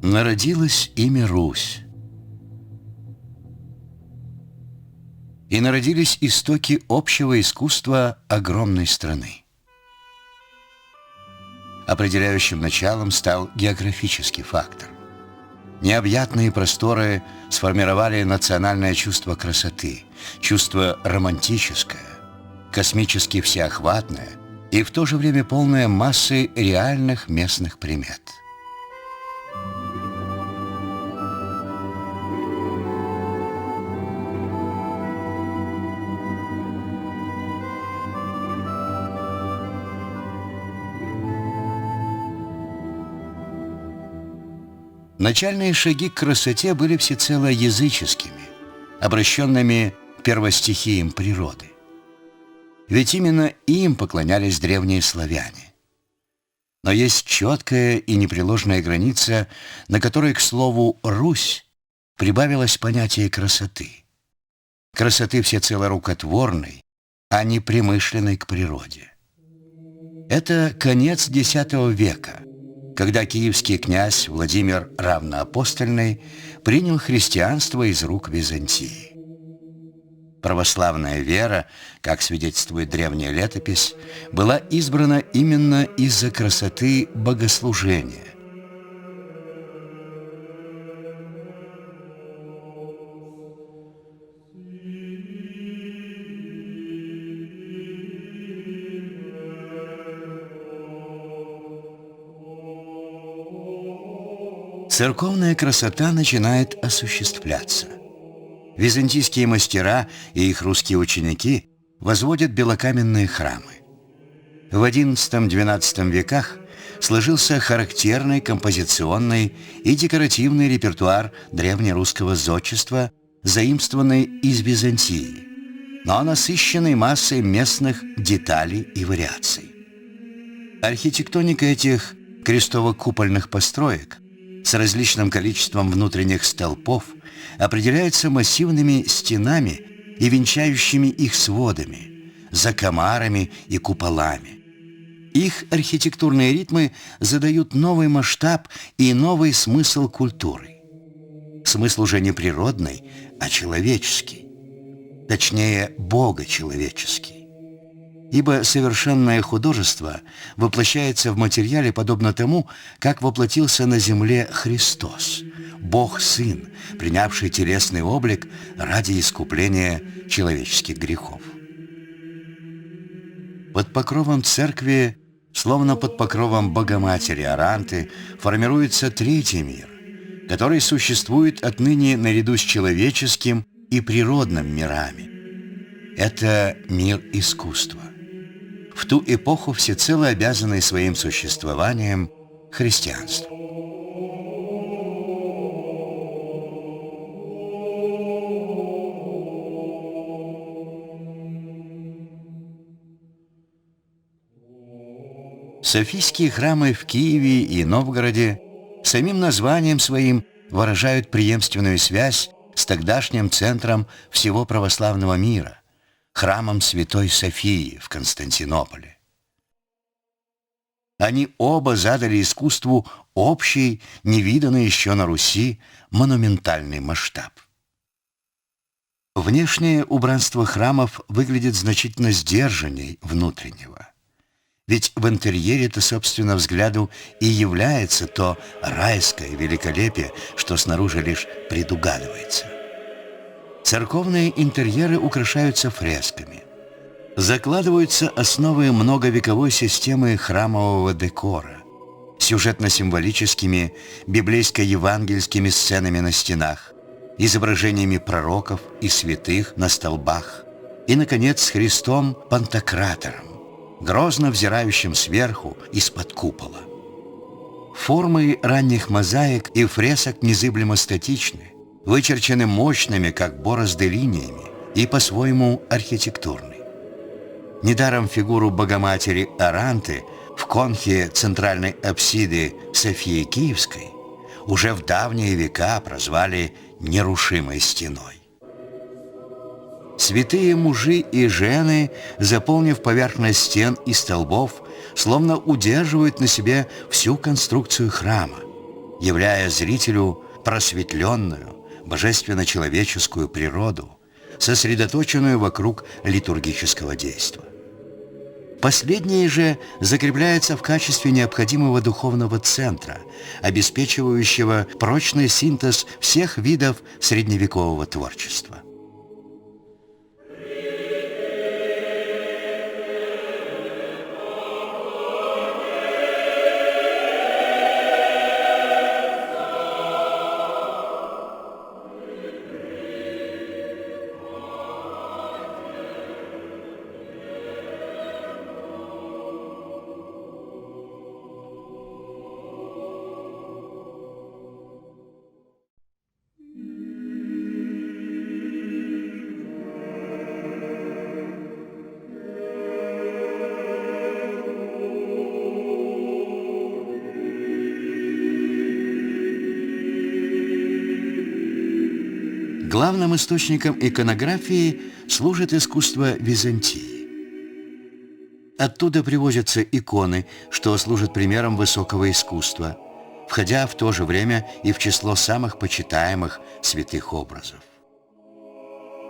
Народилось имя Русь, и народились истоки общего искусства огромной страны. Определяющим началом стал географический фактор. Необъятные просторы сформировали национальное чувство красоты, чувство романтическое, космически всеохватное и в то же время полное массы реальных местных примет. Начальные шаги к красоте были всецело языческими, обращенными к первостихиям природы. Ведь именно им поклонялись древние славяне. Но есть четкая и непреложная граница, на которой, к слову, «Русь» прибавилось понятие красоты. Красоты всецело рукотворной, а не примышленной к природе. Это конец X века, когда киевский князь Владимир Равноапостольный принял христианство из рук Византии. Православная вера, как свидетельствует древняя летопись, была избрана именно из-за красоты богослужения. Церковная красота начинает осуществляться. Византийские мастера и их русские ученики возводят белокаменные храмы. В XI-XII веках сложился характерный композиционный и декоративный репертуар древнерусского зодчества, заимствованный из Византии, но насыщенный массой местных деталей и вариаций. Архитектоника этих крестово-купольных построек с различным количеством внутренних столпов определяется массивными стенами и венчающими их сводами, закомарами и куполами. Их архитектурные ритмы задают новый масштаб и новый смысл культуры. Смысл уже не природный, а человеческий. Точнее, богочеловеческий. Ибо совершенное художество воплощается в материале подобно тому, как воплотился на земле Христос, Бог-Сын, принявший телесный облик ради искупления человеческих грехов. Под покровом церкви, словно под покровом Богоматери Аранты, формируется третий мир, который существует отныне наряду с человеческим и природным мирами. Это мир искусства, в ту эпоху всецело обязанный своим существованием христианству. Софийские храмы в Киеве и Новгороде самим названием своим выражают преемственную связь с тогдашним центром всего православного мира, храмом Святой Софии в Константинополе. Они оба задали искусству общий, невиданный еще на Руси, монументальный масштаб. Внешнее убранство храмов выглядит значительно сдержанней внутреннего. Ведь в интерьере-то, собственно, взгляду и является то райское великолепие, что снаружи лишь предугадывается. Церковные интерьеры украшаются фресками. Закладываются основы многовековой системы храмового декора, сюжетно-символическими, библейско-евангельскими сценами на стенах, изображениями пророков и святых на столбах и, наконец, с Христом Пантократором, грозно взирающим сверху из-под купола. Формы ранних мозаик и фресок незыблемо статичны, вычерчены мощными, как борозды, линиями и по-своему архитектурны. Недаром фигуру Богоматери Аранты в конхе центральной апсиды Софии Киевской уже в давние века прозвали «нерушимой стеной». Святые мужи и жены, заполнив поверхность стен и столбов, словно удерживают на себе всю конструкцию храма, являя зрителю просветленную, божественно-человеческую природу, сосредоточенную вокруг литургического действа. Последнее же закрепляется в качестве необходимого духовного центра, обеспечивающего прочный синтез всех видов средневекового творчества. Главным источником иконографии служит искусство Византии. Оттуда привозятся иконы, что служит примером высокого искусства, входя в то же время и в число самых почитаемых святых образов.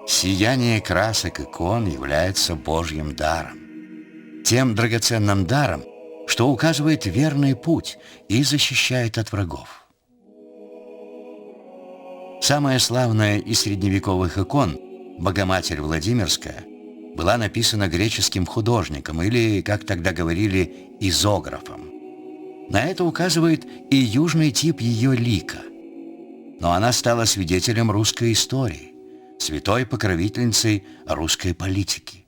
Сияние красок икон является Божьим даром, тем драгоценным даром, что указывает верный путь и защищает от врагов. Самая славная из средневековых икон, Богоматерь Владимирская, была написана греческим художником или, как тогда говорили, изографом. На это указывает и южный тип ее лика. Но она стала свидетелем русской истории, святой покровительницей русской политики.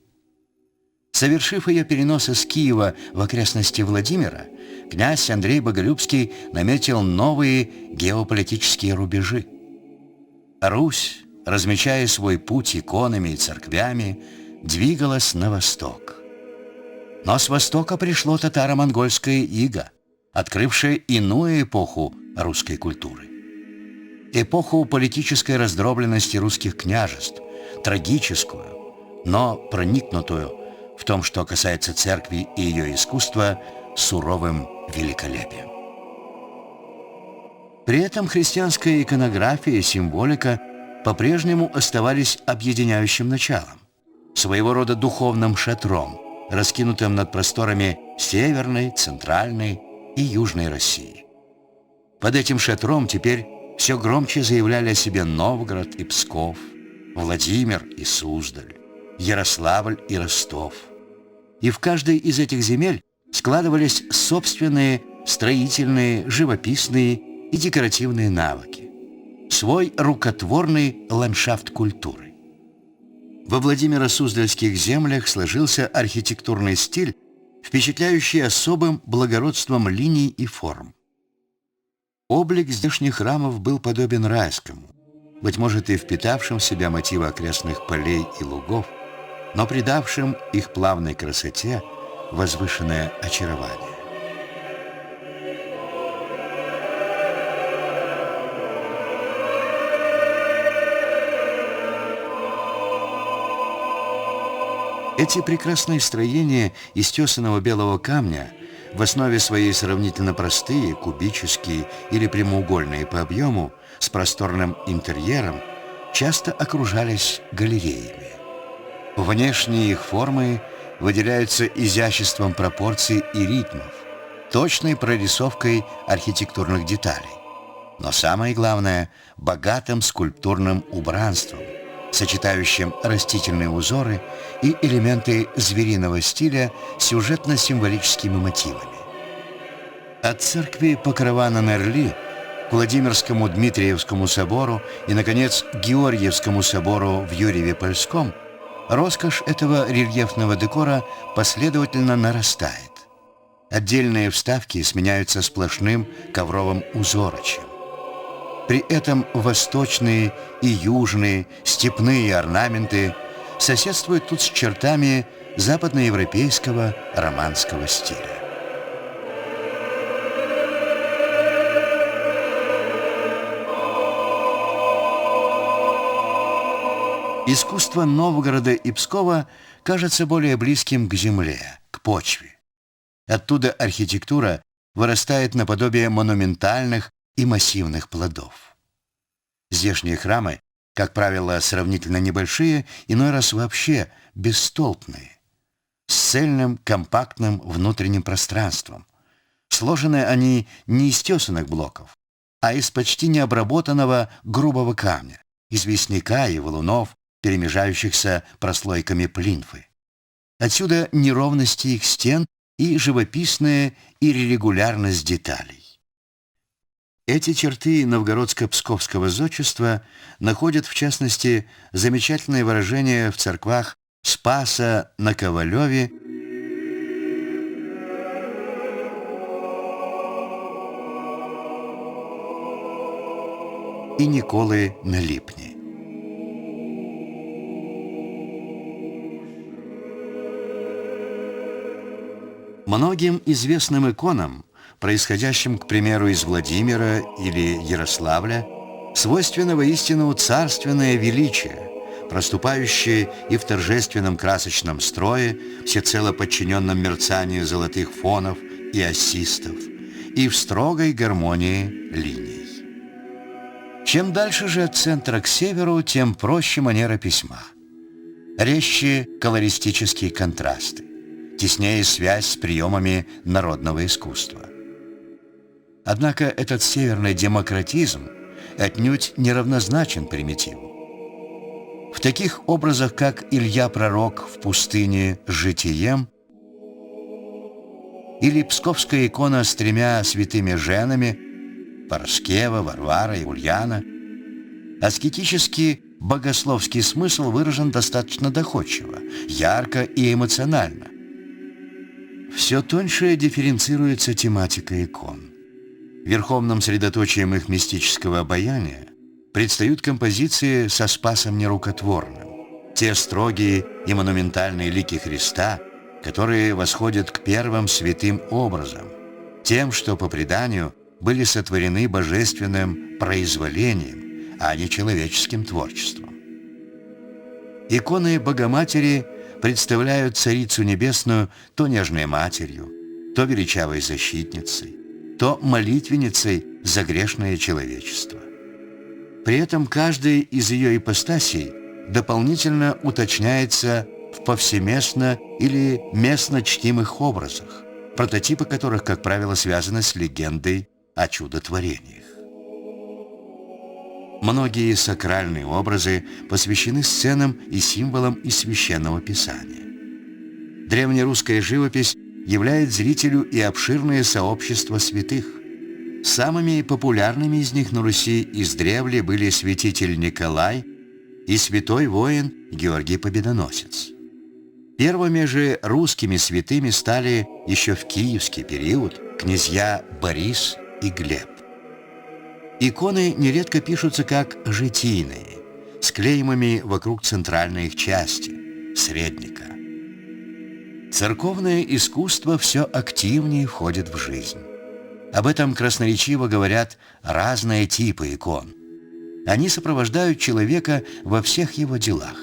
Совершив ее перенос из Киева в окрестности Владимира, князь Андрей Боголюбский наметил новые геополитические рубежи. Русь, размечая свой путь иконами и церквями, двигалась на восток. Но с востока пришло татаро-монгольское иго, открывшее иную эпоху русской культуры. Эпоху политической раздробленности русских княжеств, трагическую, но проникнутую в том, что касается церкви и ее искусства, суровым великолепием. При этом христианская иконография и символика по-прежнему оставались объединяющим началом, своего рода духовным шатром, раскинутым над просторами Северной, Центральной и Южной России. Под этим шатром теперь все громче заявляли о себе Новгород и Псков, Владимир и Суздаль, Ярославль и Ростов. И в каждой из этих земель складывались собственные строительные, живописные и декоративные навыки, свой рукотворный ландшафт культуры. Во Владимиро-Суздальских землях сложился архитектурный стиль, впечатляющий особым благородством линий и форм. Облик здешних храмов был подобен райскому, быть может и впитавшим в себя мотивы окрестных полей и лугов, но придавшим их плавной красоте возвышенное очарование. Эти прекрасные строения из тесаного белого камня, в основе своей сравнительно простые, кубические или прямоугольные по объему, с просторным интерьером, часто окружались галереями. Внешние их формы выделяются изяществом пропорций и ритмов, точной прорисовкой архитектурных деталей, но самое главное – богатым скульптурным убранством, сочетающим растительные узоры и элементы звериного стиля с сюжетно-символическими мотивами. От церкви Покрова на Нерли к Владимирскому Дмитриевскому собору и, наконец, Георгиевскому собору в Юрьеве-Польском роскошь этого рельефного декора последовательно нарастает. Отдельные вставки сменяются сплошным ковровым узорочьем. При этом восточные и южные степные орнаменты соседствуют тут с чертами западноевропейского романского стиля. Искусство Новгорода и Пскова кажется более близким к земле, к почве. Оттуда архитектура вырастает наподобие монументальных и массивных плодов. Здешние храмы, как правило, сравнительно небольшие, иной раз вообще бесстолпные, с цельным, компактным внутренним пространством. Сложены они не из тесаных блоков, а из почти необработанного грубого камня, известняка и валунов, перемежающихся прослойками плинфы. Отсюда неровности их стен и живописная иррегулярность деталей. Эти черты новгородско-псковского зодчества находят, в частности, замечательное выражение в церквах Спаса на Ковалеве и Николы на Липне. Многим известным иконам, происходящим, к примеру, из Владимира или Ярославля, свойственно воистину царственное величие, проступающее и в торжественном красочном строе, всецело подчиненном мерцанию золотых фонов и ассистов, и в строгой гармонии линий. Чем дальше же от центра к северу, тем проще манера письма. Резче колористические контрасты, теснее связь с приемами народного искусства. Однако этот северный демократизм отнюдь неравнозначен примитиву. В таких образах, как Илья Пророк в пустыне с житием или псковская икона с 3 святыми женами Параскева, Варвара и Ульяна, аскетический богословский смысл выражен достаточно доходчиво, ярко и эмоционально. Все тоньше дифференцируется тематика икон. Верховным средоточием их мистического обаяния предстают композиции со Спасом нерукотворным, те строгие и монументальные лики Христа, которые восходят к первым святым образам, тем, что по преданию были сотворены божественным произволением, а не человеческим творчеством. Иконы Богоматери представляют Царицу Небесную то нежной матерью, то величавой защитницей, то молитвенницей за грешное человечество. При этом каждая из ее ипостасей дополнительно уточняется в повсеместно или местно чтимых образах, прототипы которых, как правило, связаны с легендой о чудотворениях. Многие сакральные образы посвящены сценам и символам из Священного Писания. Древнерусская живопись являет зрителю и обширное сообщество святых. Самыми популярными из них на Руси издревле были святитель Николай и святой воин Георгий Победоносец. Первыми же русскими святыми стали еще в киевский период князья Борис и Глеб. Иконы нередко пишутся как житийные, с клеймами вокруг центральной их части, средника. Церковное искусство все активнее входит в жизнь. Об этом красноречиво говорят разные типы икон. Они сопровождают человека во всех его делах.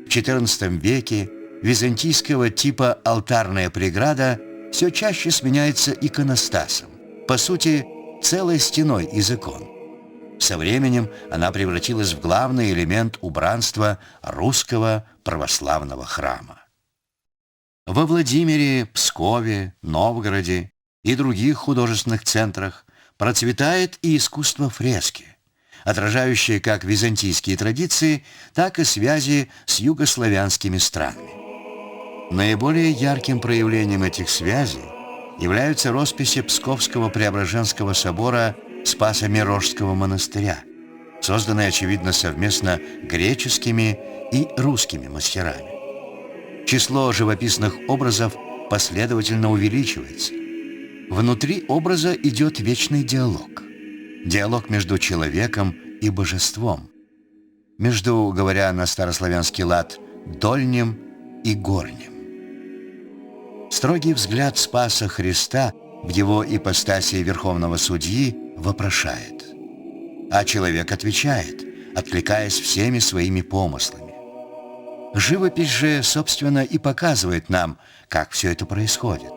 В XIV веке византийского типа алтарная преграда все чаще сменяется иконостасом, по сути, целой стеной из икон. Со временем она превратилась в главный элемент убранства русского православного храма. Во Владимире, Пскове, Новгороде и других художественных центрах процветает и искусство фрески, отражающее как византийские традиции, так и связи с югославянскими странами. Наиболее ярким проявлением этих связей являются росписи Псковского Преображенского собора Спаса Мирожского монастыря, созданные, очевидно, совместно греческими и русскими мастерами. Число живописных образов последовательно увеличивается. Внутри образа идет вечный диалог. Диалог между человеком и божеством. Между, говоря на старославянский лад, дольним и горним. Строгий взгляд Спаса Христа в его ипостаси верховного судьи вопрошает. А человек отвечает, откликаясь всеми своими помыслами. Живопись же, собственно, и показывает нам, как все это происходит.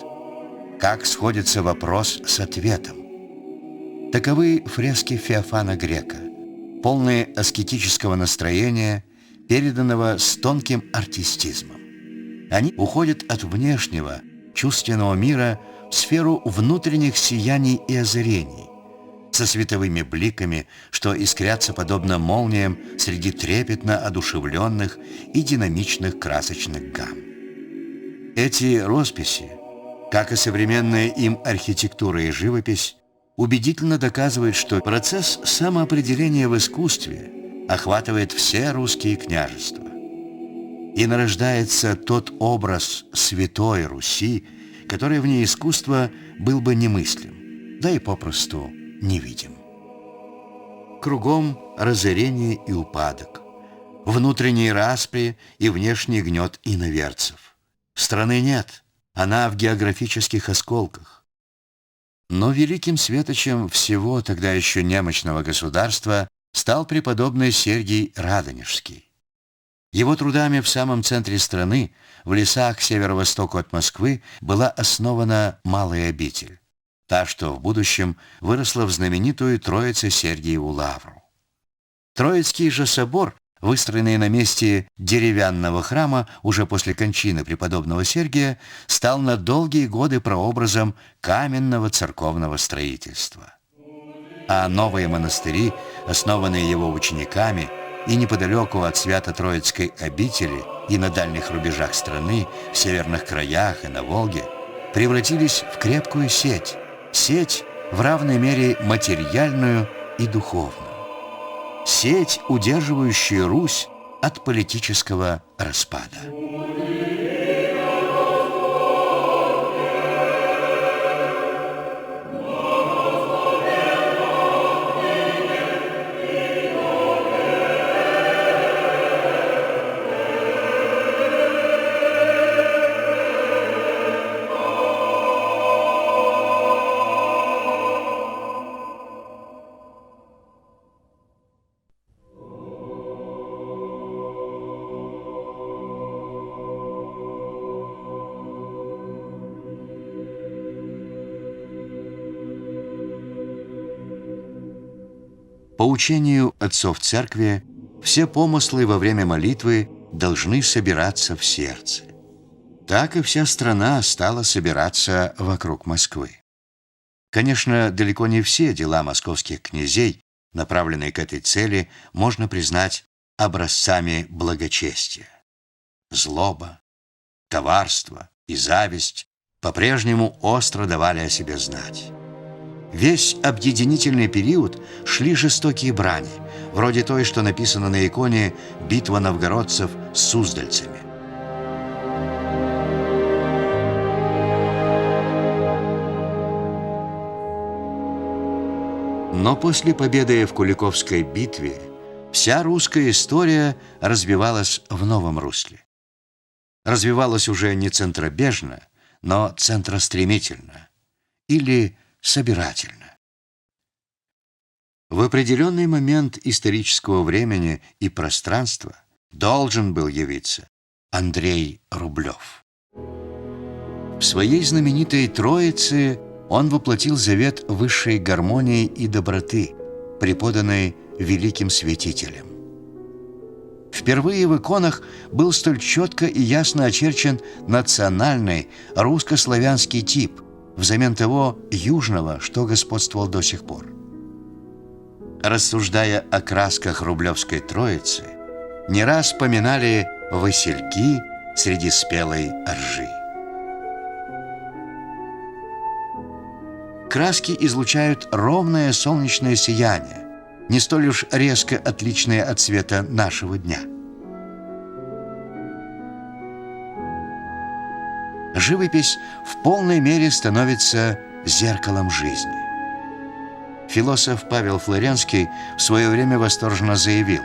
Как сходится вопрос с ответом. Таковы фрески Феофана Грека, полные аскетического настроения, переданного с тонким артистизмом. Они уходят от внешнего, чувственного мира в сферу внутренних сияний и озарений, со световыми бликами, что искрятся подобно молниям среди трепетно одушевленных и динамичных красочных гамм. Эти росписи, как и современная им архитектура и живопись, убедительно доказывают, что процесс самоопределения в искусстве охватывает все русские княжества. И нарождается тот образ святой Руси, который вне искусства был бы немыслим, да и попросту невидим. Кругом разорение и упадок, внутренние распри и внешний гнет иноверцев. Страны нет, она в географических осколках. Но великим светочем всего тогда еще немощного государства стал преподобный Сергий Радонежский. Его трудами в самом центре страны, в лесах к северо-востоку от Москвы, была основана малая обитель, та, что в будущем выросла в знаменитую Троице-Сергиеву лавру. Троицкий же собор, выстроенный на месте деревянного храма уже после кончины преподобного Сергия, стал на долгие годы прообразом каменного церковного строительства. А новые монастыри, основанные его учениками, и неподалеку от Свято-Троицкой обители, и на дальних рубежах страны, в северных краях и на Волге, превратились в крепкую сеть в равной мере материальную и духовную. Сеть, удерживающая Русь от политического распада. По учению отцов церкви, все помыслы во время молитвы должны собираться в сердце. Так и вся страна стала собираться вокруг Москвы. Конечно, далеко не все дела московских князей, направленные к этой цели, можно признать образцами благочестия. Злоба, коварство и зависть по-прежнему остро давали о себе знать. Весь объединительный период шли жестокие брани, вроде той, что написано на иконе «Битва новгородцев с суздальцами». Но после победы в Куликовской битве вся русская история развивалась в новом русле. Развивалась уже не центробежно, но центростремительно или собирательно. В определенный момент исторического времени и пространства должен был явиться Андрей Рублев. В своей знаменитой Троице он воплотил завет высшей гармонии и доброты, преподанной великим святителем. Впервые в иконах был столь четко и ясно очерчен национальный русско-славянский тип, взамен того южного, что господствовал до сих пор. Рассуждая о красках Рублевской Троицы, не раз поминали васильки среди спелой ржи. Краски излучают ровное солнечное сияние, не столь уж резко отличное от цвета нашего дня. Живопись в полной мере становится зеркалом жизни. Философ Павел Флоренский в свое время восторженно заявил: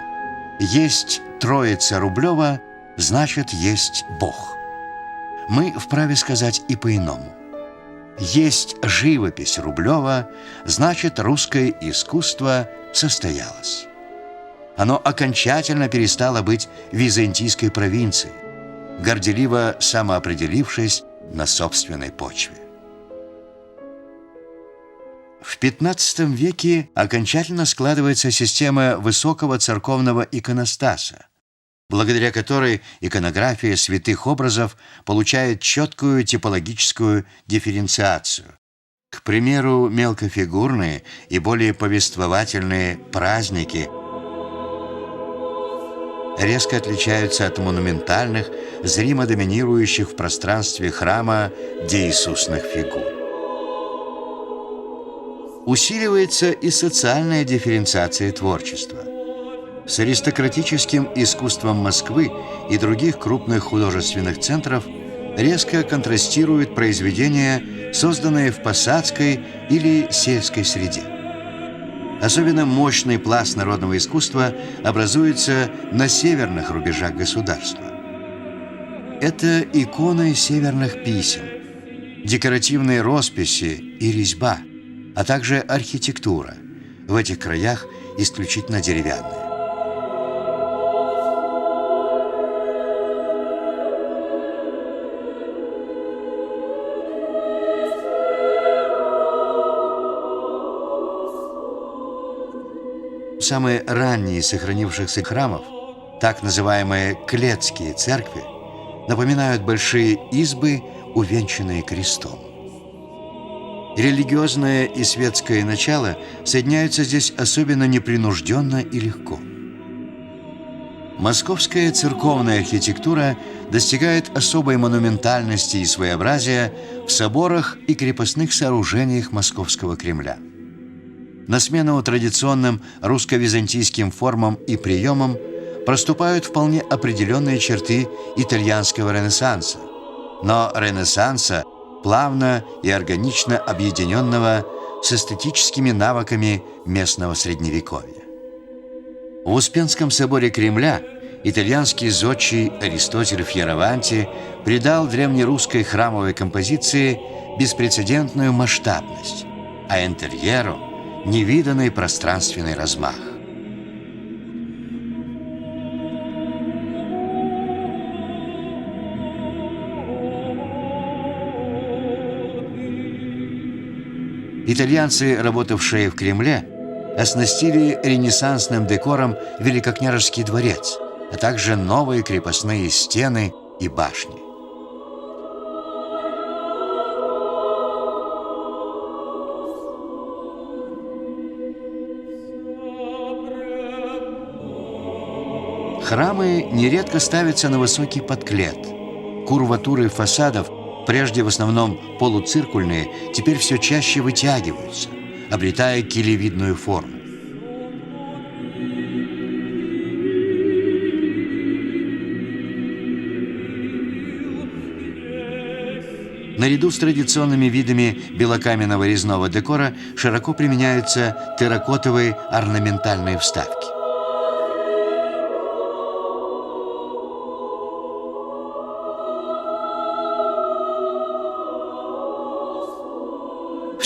«Есть Троица Рублева, значит, есть Бог». Мы вправе сказать и по-иному. Есть живопись Рублева, значит, русское искусство состоялось. Оно окончательно перестало быть византийской провинцией, горделиво самоопределившись на собственной почве. В XV веке окончательно складывается система высокого церковного иконостаса, благодаря которой иконография святых образов получает четкую типологическую дифференциацию. К примеру, мелкофигурные и более повествовательные праздники резко отличаются от монументальных, зримо доминирующих в пространстве храма деисусных фигур. Усиливается и социальная дифференциация творчества. С аристократическим искусством Москвы и других крупных художественных центров резко контрастируют произведения, созданные в посадской или сельской среде. Особенно мощный пласт народного искусства образуется на северных рубежах государства. Это иконы северных писем, декоративные росписи и резьба, а также архитектура, в этих краях исключительно деревянная. Самые ранние из сохранившихся храмов, так называемые клетские церкви, напоминают большие избы, увенчанные крестом. Религиозное и светское начало соединяются здесь особенно непринужденно и легко. Московская церковная архитектура достигает особой монументальности и своеобразия в соборах и крепостных сооружениях Московского Кремля. На смену традиционным русско-византийским формам и приемам проступают вполне определенные черты итальянского Ренессанса, но Ренессанса, плавно и органично объединенного с эстетическими навыками местного Средневековья. В Успенском соборе Кремля итальянский зодчий Аристотель Фьераванти придал древнерусской храмовой композиции беспрецедентную масштабность, а интерьеру – невиданный пространственный размах. Итальянцы, работавшие в Кремле, оснастили ренессансным декором Великокняжеский дворец, а также новые крепостные стены и башни. Храмы нередко ставятся на высокий подклет. Курватуры фасадов, прежде в основном полуциркульные, теперь все чаще вытягиваются, обретая килевидную форму. Наряду с традиционными видами белокаменного резного декора широко применяются терракотовые орнаментальные вставки.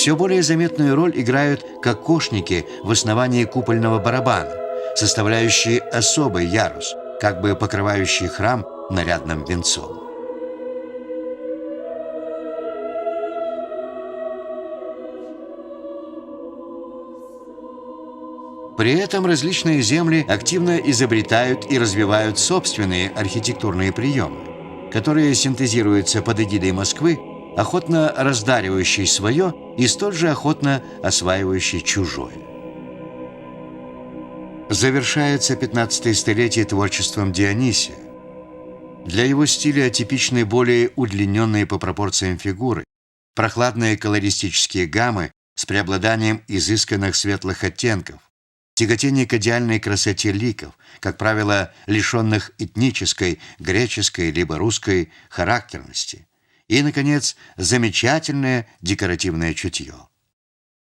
Все более заметную роль играют кокошники в основании купольного барабана, составляющие особый ярус, как бы покрывающий храм нарядным венцом. При этом различные земли активно изобретают и развивают собственные архитектурные приемы, которые синтезируются под эгидой Москвы, охотно раздаривающей свое и столь же охотно осваивающей чужое. Завершается 15-е столетие творчеством Дионисия. Для его стиля типичны более удлиненные по пропорциям фигуры, прохладные колористические гаммы с преобладанием изысканных светлых оттенков, тяготение к идеальной красоте ликов, как правило, лишенных этнической, греческой либо русской характерности, и, наконец, замечательное декоративное чутье.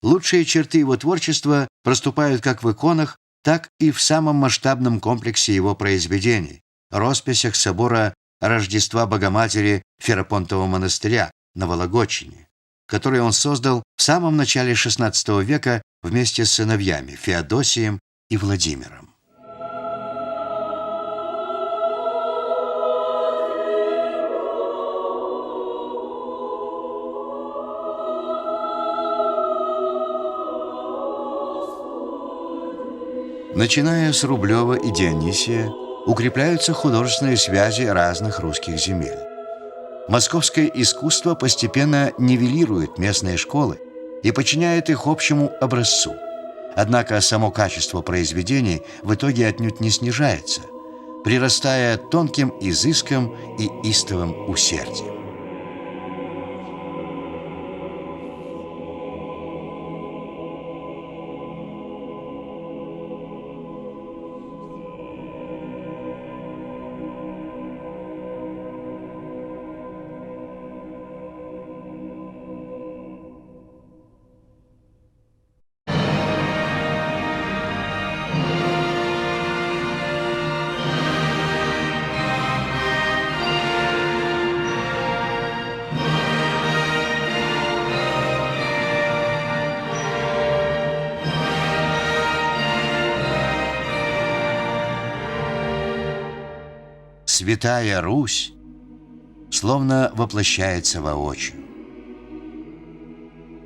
Лучшие черты его творчества проступают как в иконах, так и в самом масштабном комплексе его произведений – росписях собора Рождества Богоматери Ферапонтового монастыря на Вологодчине, который он создал в самом начале XVI века вместе с сыновьями Феодосием и Владимиром. Начиная с Рублева и Дионисия, укрепляются художественные связи разных русских земель. Московское искусство постепенно нивелирует местные школы и подчиняет их общему образцу. Однако само качество произведений в итоге отнюдь не снижается, прирастая тонким изыском и истовым усердием. Святая Русь словно воплощается воочию.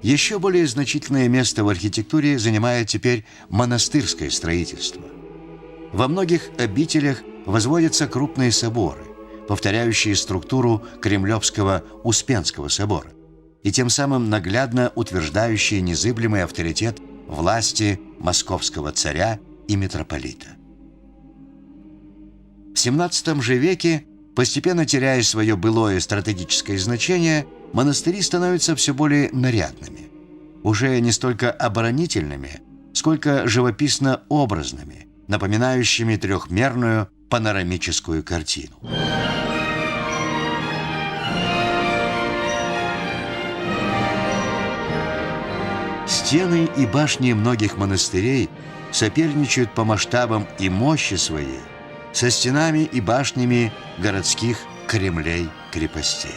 Еще более значительное место в архитектуре занимает теперь монастырское строительство. Во многих обителях возводятся крупные соборы, повторяющие структуру Кремлевского Успенского собора, и тем самым наглядно утверждающие незыблемый авторитет власти московского царя и митрополита. В XVII же веке, постепенно теряя свое былое стратегическое значение, монастыри становятся все более нарядными, уже не столько оборонительными, сколько живописно-образными, напоминающими трехмерную панорамическую картину. Стены и башни многих монастырей соперничают по масштабам и мощи своей со стенами и башнями городских кремлей-крепостей.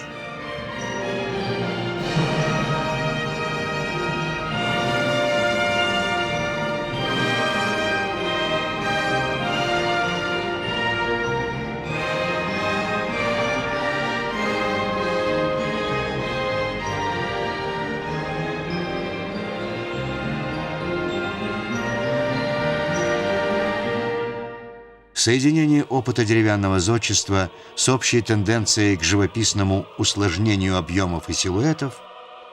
Соединение опыта деревянного зодчества с общей тенденцией к живописному усложнению объемов и силуэтов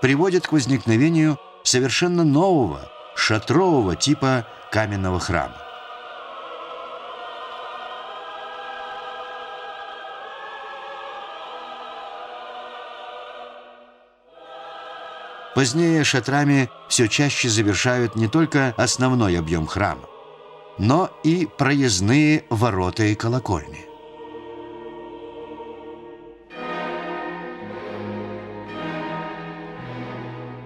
приводит к возникновению совершенно нового шатрового типа каменного храма. Позднее шатрами все чаще завершают не только основной объем храма, но и проездные ворота и колокольни.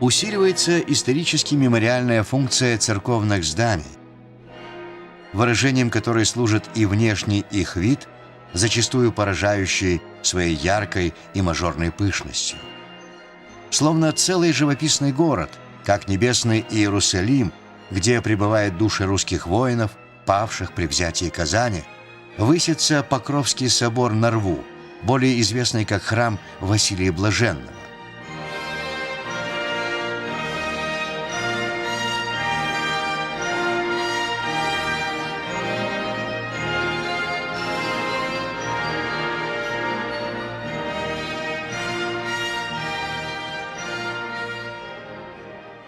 Усиливается исторически-мемориальная функция церковных зданий, выражением которой служит и внешний их вид, зачастую поражающий своей яркой и мажорной пышностью. Словно целый живописный город, как небесный Иерусалим, где пребывают души русских воинов, павших при взятии Казани, высится Покровский собор на Рву, более известный как храм Василия Блаженного.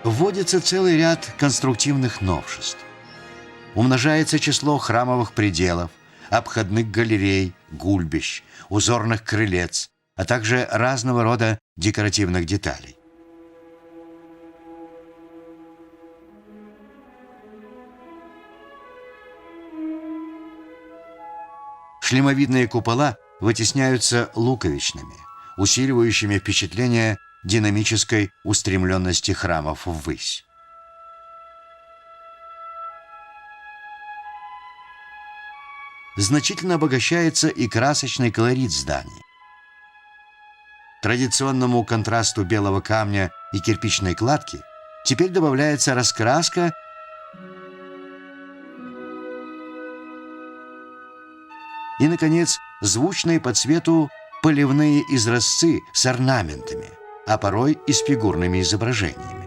Вводится целый ряд конструктивных новшеств. Умножается число храмовых пределов, обходных галерей, гульбищ, узорных крылец, а также разного рода декоративных деталей. Шлемовидные купола вытесняются луковичными, усиливающими впечатление динамической устремленности храмов ввысь. Значительно обогащается и красочный колорит зданий. Традиционному контрасту белого камня и кирпичной кладки теперь добавляется раскраска и, наконец, звучные по цвету поливные изразцы с орнаментами, а порой и с фигурными изображениями.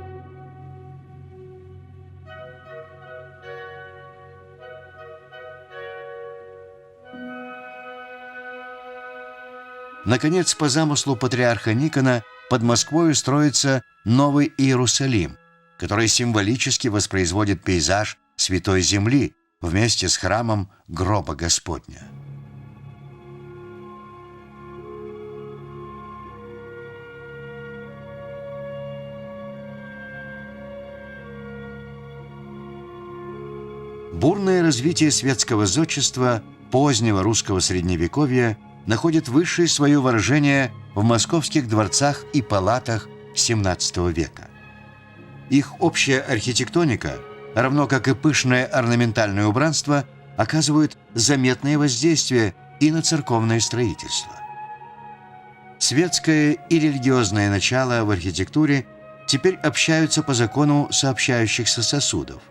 Наконец, по замыслу патриарха Никона, под Москвой строится Новый Иерусалим, который символически воспроизводит пейзаж Святой Земли вместе с храмом Гроба Господня. Бурное развитие светского зодчества позднего русского средневековья находит высшее свое выражение в московских дворцах и палатах XVII века. Их общая архитектоника, равно как и пышное орнаментальное убранство, оказывают заметное воздействие и на церковное строительство. Светское и религиозное начало в архитектуре теперь общаются по закону сообщающихся сосудов,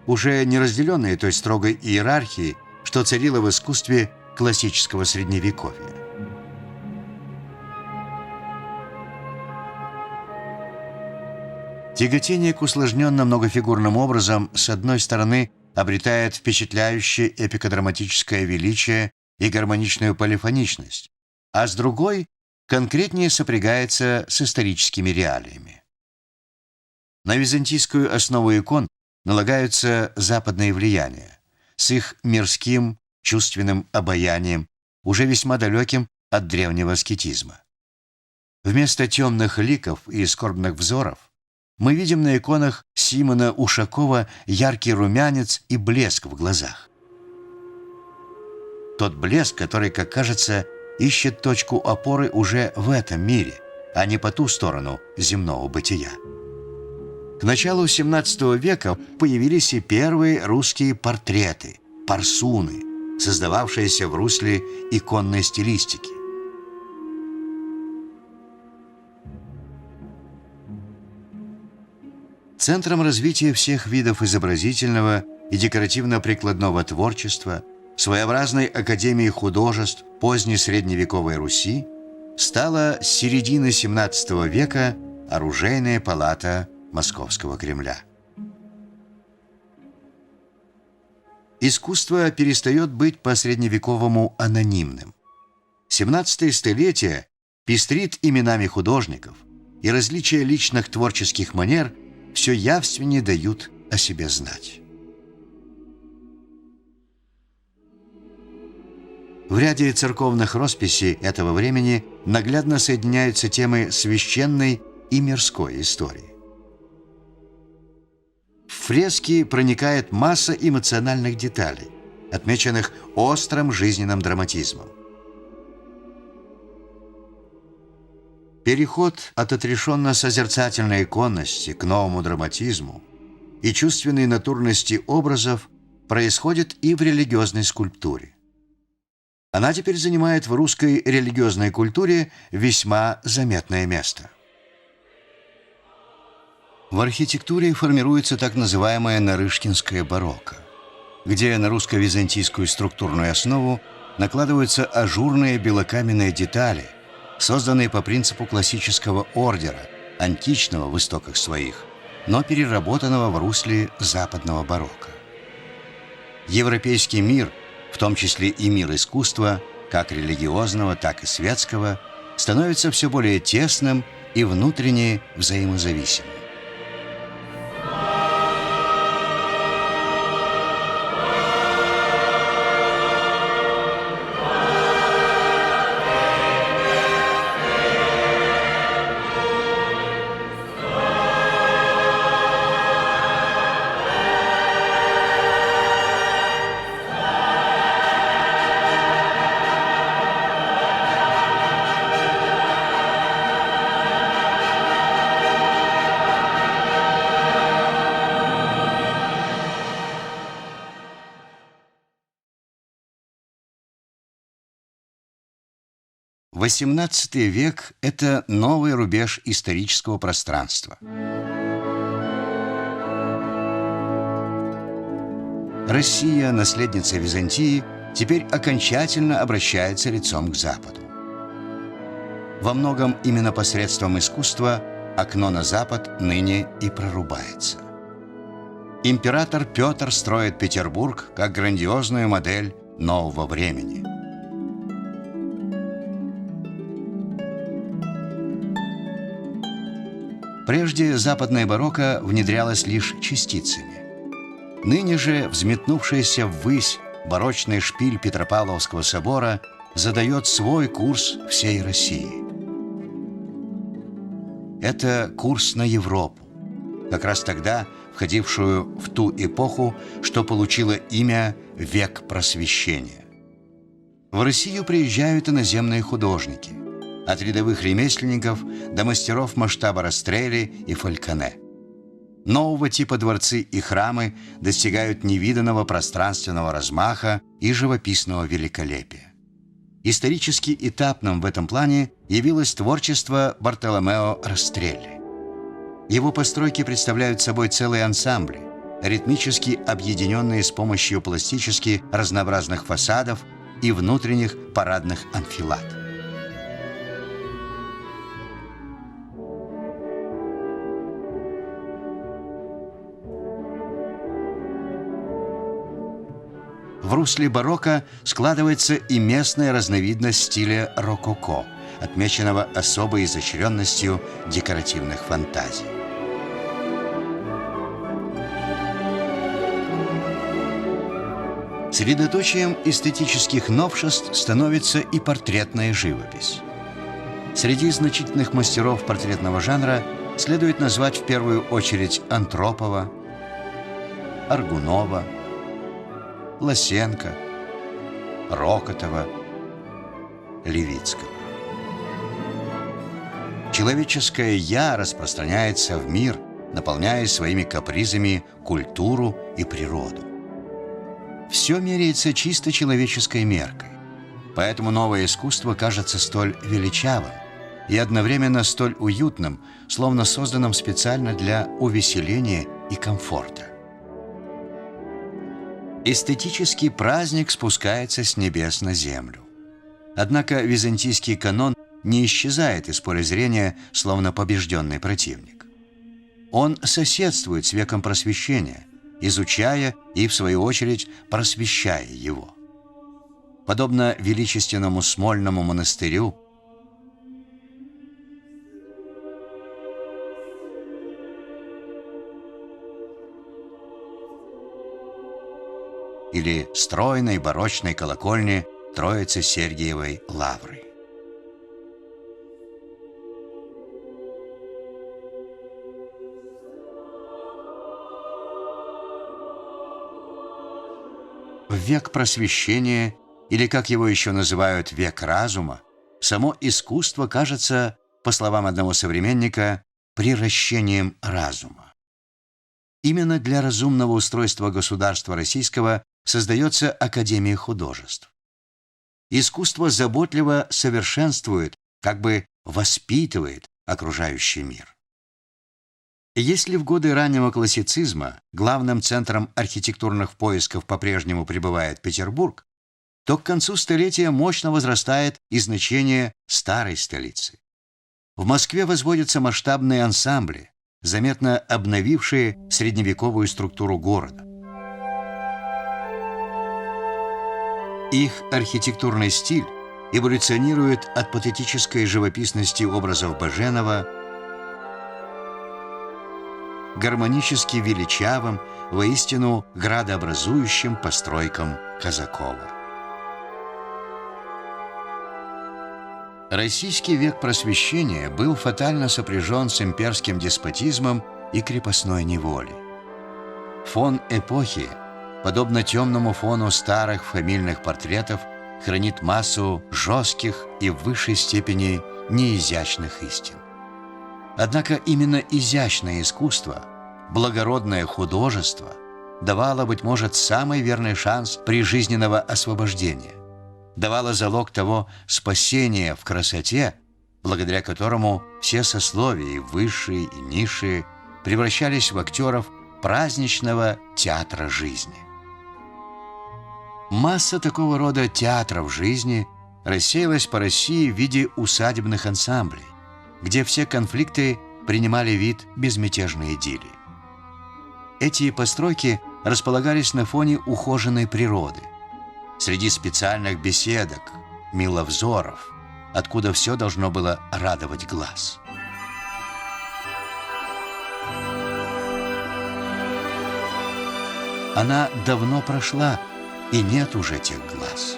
уже не разделенные той строгой иерархией, что царило в искусстве классического средневековья. Тяготение к усложненным многофигурным образам с одной стороны обретает впечатляющее эпикодраматическое величие и гармоничную полифоничность, а с другой конкретнее сопрягается с историческими реалиями. На византийскую основу икон налагаются западные влияния с их мирским, чувственным обаянием, уже весьма далеким от древнего аскетизма. Вместо темных ликов и скорбных взоров мы видим на иконах Симона Ушакова яркий румянец и блеск в глазах. Тот блеск, который, как кажется, ищет точку опоры уже в этом мире, а не по ту сторону земного бытия. К началу XVII века появились и первые русские портреты, парсуны, создававшиеся в русле иконной стилистики. Центром развития всех видов изобразительного и декоративно-прикладного творчества, своеобразной академии художеств поздней средневековой Руси, стала с середины XVII века оружейная палата Московского Кремля. Искусство перестает быть по-средневековому анонимным. 17-е столетие пестрит именами художников, и различия личных творческих манер все явственнее дают о себе знать. В ряде церковных росписей этого времени наглядно соединяются темы священной и мирской истории. В фрески проникает масса эмоциональных деталей, отмеченных острым жизненным драматизмом. Переход от отрешенно-созерцательной иконности к новому драматизму и чувственной натурности образов происходит и в религиозной скульптуре. Она теперь занимает в русской религиозной культуре весьма заметное место. В архитектуре формируется так называемое нарышкинское барокко, где на русско-византийскую структурную основу накладываются ажурные белокаменные детали, созданные по принципу классического ордера, античного в истоках своих, но переработанного в русле западного барокко. Европейский мир, в том числе и мир искусства, как религиозного, так и светского, становится все более тесным и внутренне взаимозависимым. XVIII век – это новый рубеж исторического пространства. Россия, наследница Византии, теперь окончательно обращается лицом к Западу. Во многом именно посредством искусства окно на Запад ныне и прорубается. Император Петр строит Петербург как грандиозную модель нового времени. Прежде западное барокко внедрялось лишь частицами. Ныне же взметнувшаяся ввысь барочный шпиль Петропавловского собора задает свой курс всей России. Это курс на Европу, как раз тогда входившую в ту эпоху, что получила имя «Век просвещения». В Россию приезжают иноземные художники, от рядовых ремесленников до мастеров масштаба Растрелли и Фальконе. Нового типа дворцы и храмы достигают невиданного пространственного размаха и живописного великолепия. Исторически этапным в этом плане явилось творчество Бартоломео Растрелли. Его постройки представляют собой целые ансамбли, ритмически объединенные с помощью пластически разнообразных фасадов и внутренних парадных анфилад. В русле барокко складывается и местная разновидность стиля рококо, отмеченного особой изощренностью декоративных фантазий. Средоточием эстетических новшеств становится и портретная живопись. Среди значительных мастеров портретного жанра следует назвать в первую очередь Антропова, Аргунова, Лосенко, Рокотова, Левицкого. Человеческое «я» распространяется в мир, наполняя своими капризами культуру и природу. Все меряется чисто человеческой меркой, поэтому новое искусство кажется столь величавым и одновременно столь уютным, словно созданным специально для увеселения и комфорта. Эстетический праздник спускается с небес на землю. Однако византийский канон не исчезает из поля зрения, словно побежденный противник. Он соседствует с веком просвещения, изучая и, в свою очередь, просвещая его. Подобно величественному Смольному монастырю, или стройной барочной колокольне Троицы-Сергиевой лавры. В век просвещения, или, как его еще называют, век разума, само искусство кажется, по словам одного современника, приращением разума. Именно для разумного устройства государства российского создается Академия художеств. Искусство заботливо совершенствует, как бы воспитывает окружающий мир. Если в годы раннего классицизма главным центром архитектурных поисков по-прежнему пребывает Петербург, то к концу столетия мощно возрастает и значение старой столицы. В Москве возводятся масштабные ансамбли, заметно обновившие средневековую структуру города. Их архитектурный стиль эволюционирует от патетической живописности образов Баженова к гармонически величавым, воистину градообразующим постройкам Казакова. Российский век просвещения был фатально сопряжен с имперским деспотизмом и крепостной неволей. Фон эпохи, подобно темному фону старых фамильных портретов, хранит массу жестких и в высшей степени неизящных истин. Однако именно изящное искусство, благородное художество давало, быть может, самый верный шанс прижизненного освобождения, давало залог того спасения в красоте, благодаря которому все сословия, и высшие, и низшие, превращались в актеров праздничного театра жизни. Масса такого рода театров жизни рассеялась по России в виде усадебных ансамблей, где все конфликты принимали вид безмятежной идиллии. Эти постройки располагались на фоне ухоженной природы, среди специальных беседок, миловзоров, откуда все должно было радовать глаз. Она давно прошла, и нет уже тех глаз.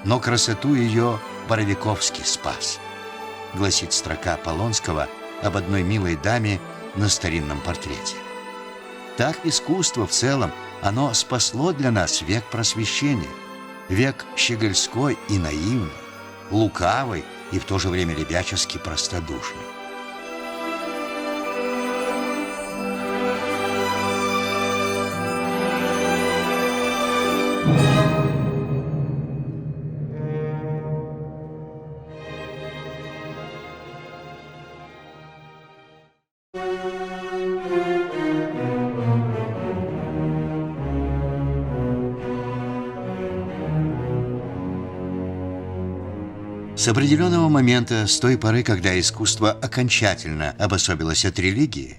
Но красоту ее Боровиковский спас, гласит строка Полонского об одной милой даме на старинном портрете. Так искусство в целом, оно спасло для нас век просвещения, век щегольской и наивный, лукавый и в то же время ребячески простодушный. С определенного момента, с той поры, когда искусство окончательно обособилось от религии,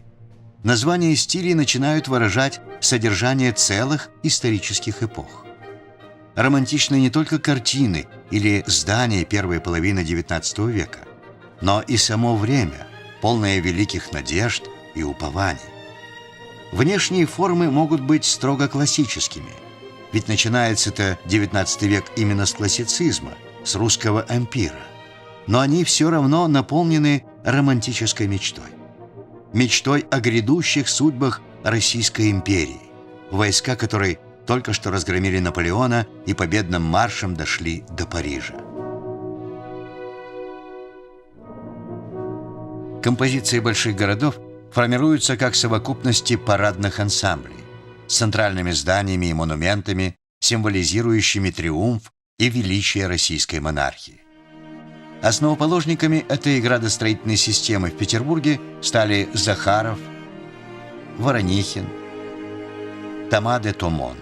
названия стилей начинают выражать содержание целых исторических эпох. Романтичны не только картины или здания первой половины XIX века, но и само время, полное великих надежд и упований. Внешние формы могут быть строго классическими, ведь начинается-то XIX век именно с классицизма, с русского ампира, но они все равно наполнены романтической мечтой. Мечтой о грядущих судьбах Российской империи, войска которой только что разгромили Наполеона и победным маршем дошли до Парижа. Композиции больших городов формируются как совокупности парадных ансамблей с центральными зданиями и монументами, символизирующими триумф и величие российской монархии. Основоположниками этой градостроительной системы в Петербурге стали Захаров, Воронихин, Тома де Томон.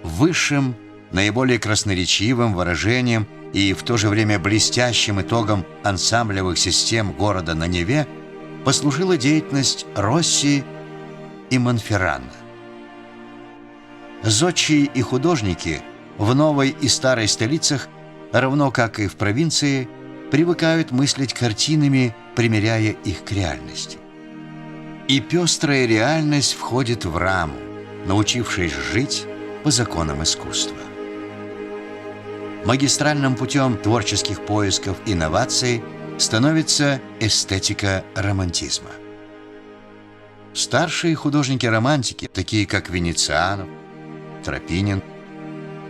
Высшим, наиболее красноречивым выражением и в то же время блестящим итогом ансамблевых систем города на Неве послужила деятельность Росси и Монферрана. Зодчие и художники в новой и старой столицах, равно как и в провинции, привыкают мыслить картинами, примеряя их к реальности. И пестрая реальность входит в раму, научившись жить по законам искусства. Магистральным путем творческих поисков и инноваций становится эстетика романтизма. Старшие художники-романтики, такие как Венецианов, Тропинин,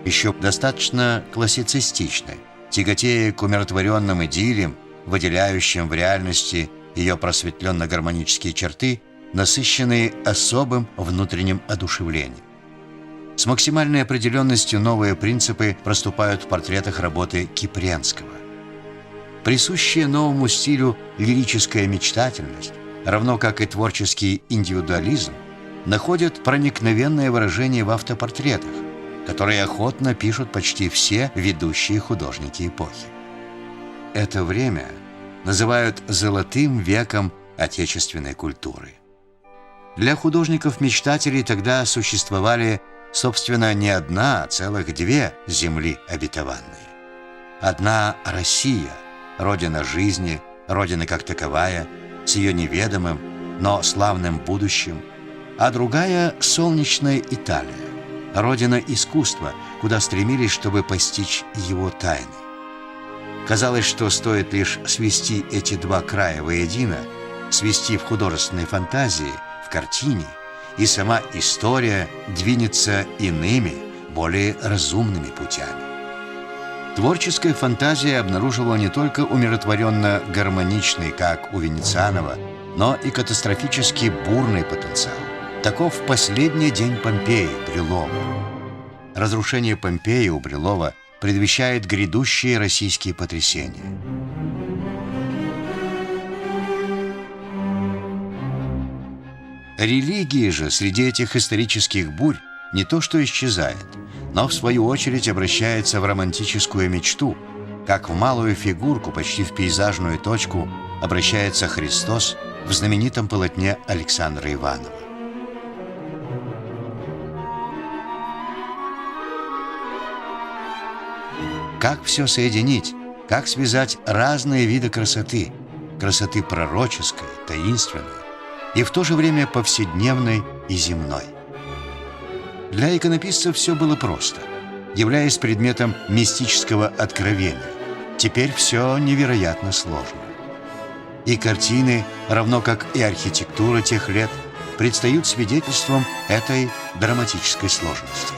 еще достаточно классицистичны, тяготея к умиротворенным идиллиям, выделяющим в реальности ее просветленно-гармонические черты, насыщенные особым внутренним одушевлением. С максимальной определенностью новые принципы проступают в портретах работы Кипренского. Присущая новому стилю лирическая мечтательность, равно как и творческий индивидуализм, находят проникновенное выражение в автопортретах, которые охотно пишут почти все ведущие художники эпохи. Это время называют «золотым веком отечественной культуры». Для художников-мечтателей тогда существовали, собственно, не одна, а целых две земли обетованные. Одна — Россия, родина жизни, родина как таковая, с ее неведомым, но славным будущим, а другая — солнечная Италия, родина искусства, куда стремились, чтобы постичь его тайны. Казалось, что стоит лишь свести эти два края воедино, свести в художественной фантазии, в картине, и сама история двинется иными, более разумными путями. Творческая фантазия обнаруживала не только умиротворенно гармоничный, как у Венецианова, но и катастрофически бурный потенциал. Таков последний день Помпеи Брюлова. Разрушение Помпеи у Брюлова предвещает грядущие российские потрясения. Религия же среди этих исторических бурь не то что исчезает, но в свою очередь обращается в романтическую мечту, как в малую фигурку, почти в пейзажную точку, обращается Христос в знаменитом полотне Александра Иванова. Как все соединить, как связать разные виды красоты, красоты пророческой, таинственной и в то же время повседневной и земной. Для иконописцев все было просто, являясь предметом мистического откровения. Теперь все невероятно сложно. И картины, равно как и архитектура тех лет, предстают свидетельством этой драматической сложности.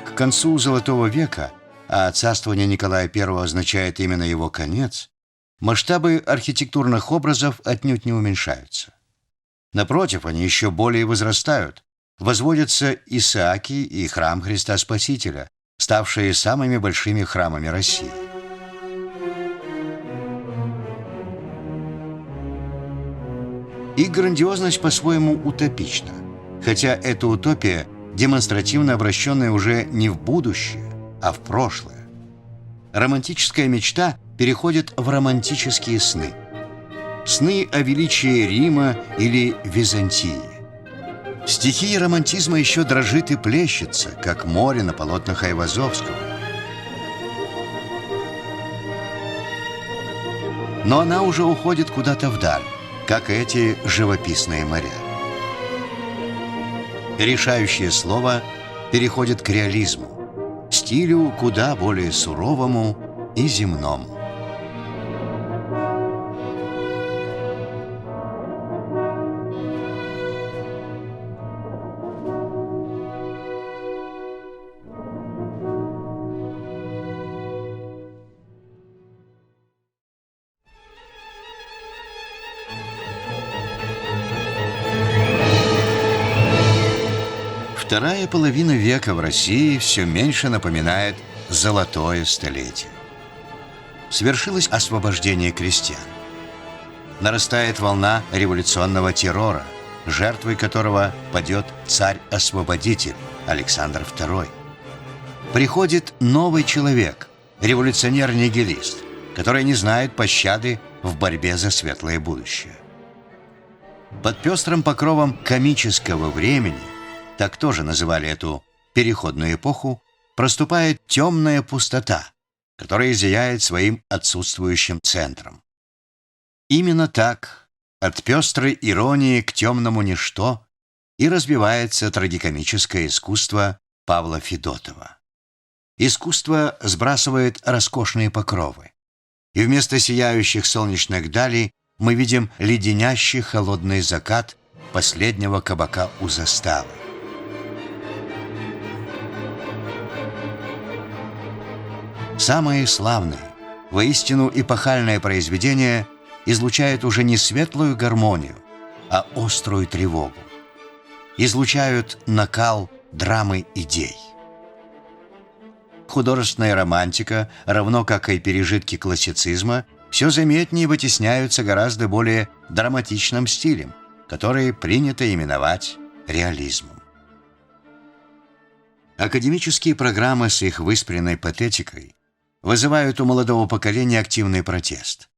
К концу Золотого века, а царствование Николая I означает именно его конец, масштабы архитектурных образов отнюдь не уменьшаются. Напротив, они еще более возрастают. Возводятся Исааки и храм Христа Спасителя, ставшие самыми большими храмами России. И грандиозность по-своему утопична, хотя эта утопия демонстративно обращенная уже не в будущее, а в прошлое. Романтическая мечта переходит в романтические сны. Сны о величии Рима или Византии. Стихия романтизма еще дрожит и плещется, как море на полотнах Айвазовского. Но она уже уходит куда-то вдаль, как эти живописные моря. Решающее слово переходит к реализму, стилю куда более суровому и земному. Вторая половина века в России все меньше напоминает золотое столетие. Свершилось освобождение крестьян. Нарастает волна революционного террора, жертвой которого падет царь-освободитель Александр II. Приходит новый человек, революционер-нигилист, который не знает пощады в борьбе за светлое будущее. Под пестрым покровом комического времени, так тоже называли эту переходную эпоху, проступает темная пустота, которая зияет своим отсутствующим центром. Именно так, от пестрой иронии к темному ничто, и развивается трагикомическое искусство Павла Федотова. Искусство сбрасывает роскошные покровы, и вместо сияющих солнечных далей мы видим леденящий холодный закат последнего кабака у заставы. Самые славные, воистину эпохальные произведения излучают уже не светлую гармонию, а острую тревогу. Излучают накал драмы идей. Художественная романтика, равно как и пережитки классицизма, все заметнее вытесняются гораздо более драматичным стилем, который принято именовать реализмом. Академические программы с их выспренной патетикой вызывают у молодого поколения активный протест.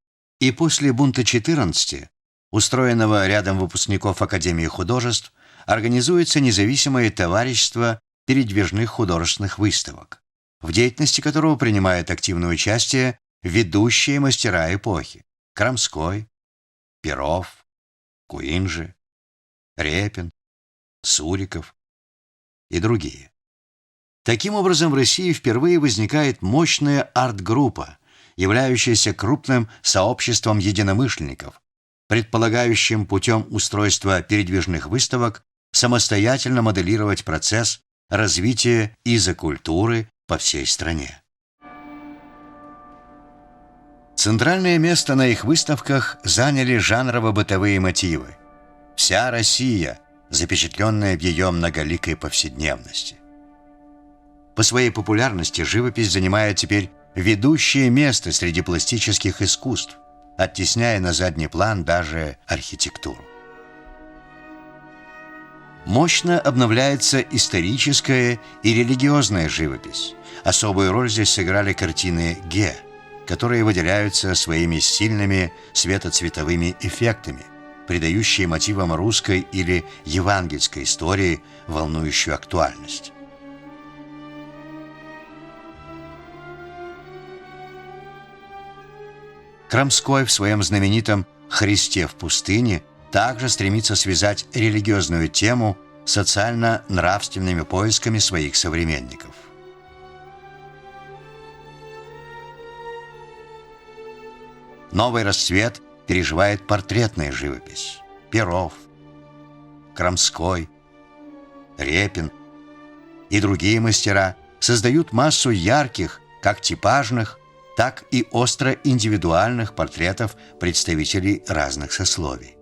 И после бунта 14, устроенного рядом выпускников Академии художеств, организуется независимое товарищество передвижных художественных выставок, в деятельности которого принимают активное участие ведущие мастера эпохи: Крамской, Перов, Куинджи, Репин, Суриков и другие. Таким образом, в России впервые возникает мощная арт-группа, являющаяся крупным сообществом единомышленников, предполагающим путем устройства передвижных выставок самостоятельно моделировать процесс развития изокультуры по всей стране. Центральное место на их выставках заняли жанрово-бытовые мотивы. Вся Россия, запечатленная в ее многоликой повседневности. По своей популярности живопись занимает теперь ведущее место среди пластических искусств, оттесняя на задний план даже архитектуру. Мощно обновляется историческая и религиозная живопись. Особую роль здесь сыграли картины Ге, которые выделяются своими сильными светоцветовыми эффектами, придающие мотивам русской или евангельской истории волнующую актуальность. Крамской в своем знаменитом «Христе в пустыне» также стремится связать религиозную тему с социально-нравственными поисками своих современников. Новый расцвет переживает портретная живопись. Перов, Крамской, Репин и другие мастера создают массу ярких, как типажных, так и остро индивидуальных портретов представителей разных сословий.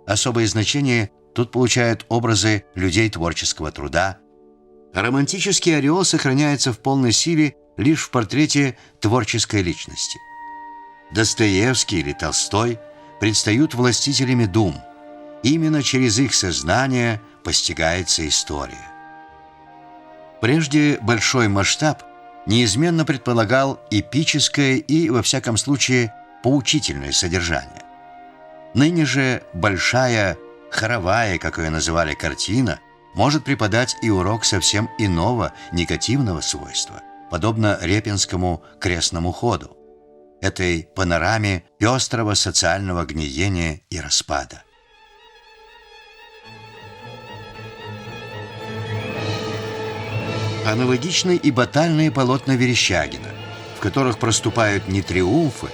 Особое значение тут получают образы людей творческого труда. Романтический ореол сохраняется в полной силе лишь в портрете творческой личности. Достоевский или Толстой предстают властителями дум. Именно через их сознание постигается история. Прежде большой масштаб неизменно предполагал эпическое и, во всяком случае, поучительное содержание. Ныне же большая, хоровая, как ее называли, картина может преподать и урок совсем иного негативного свойства, подобно репинскому крестному ходу, этой панораме пестрого социального гниения и распада. Аналогичны и батальные полотна Верещагина, в которых проступают не триумфы,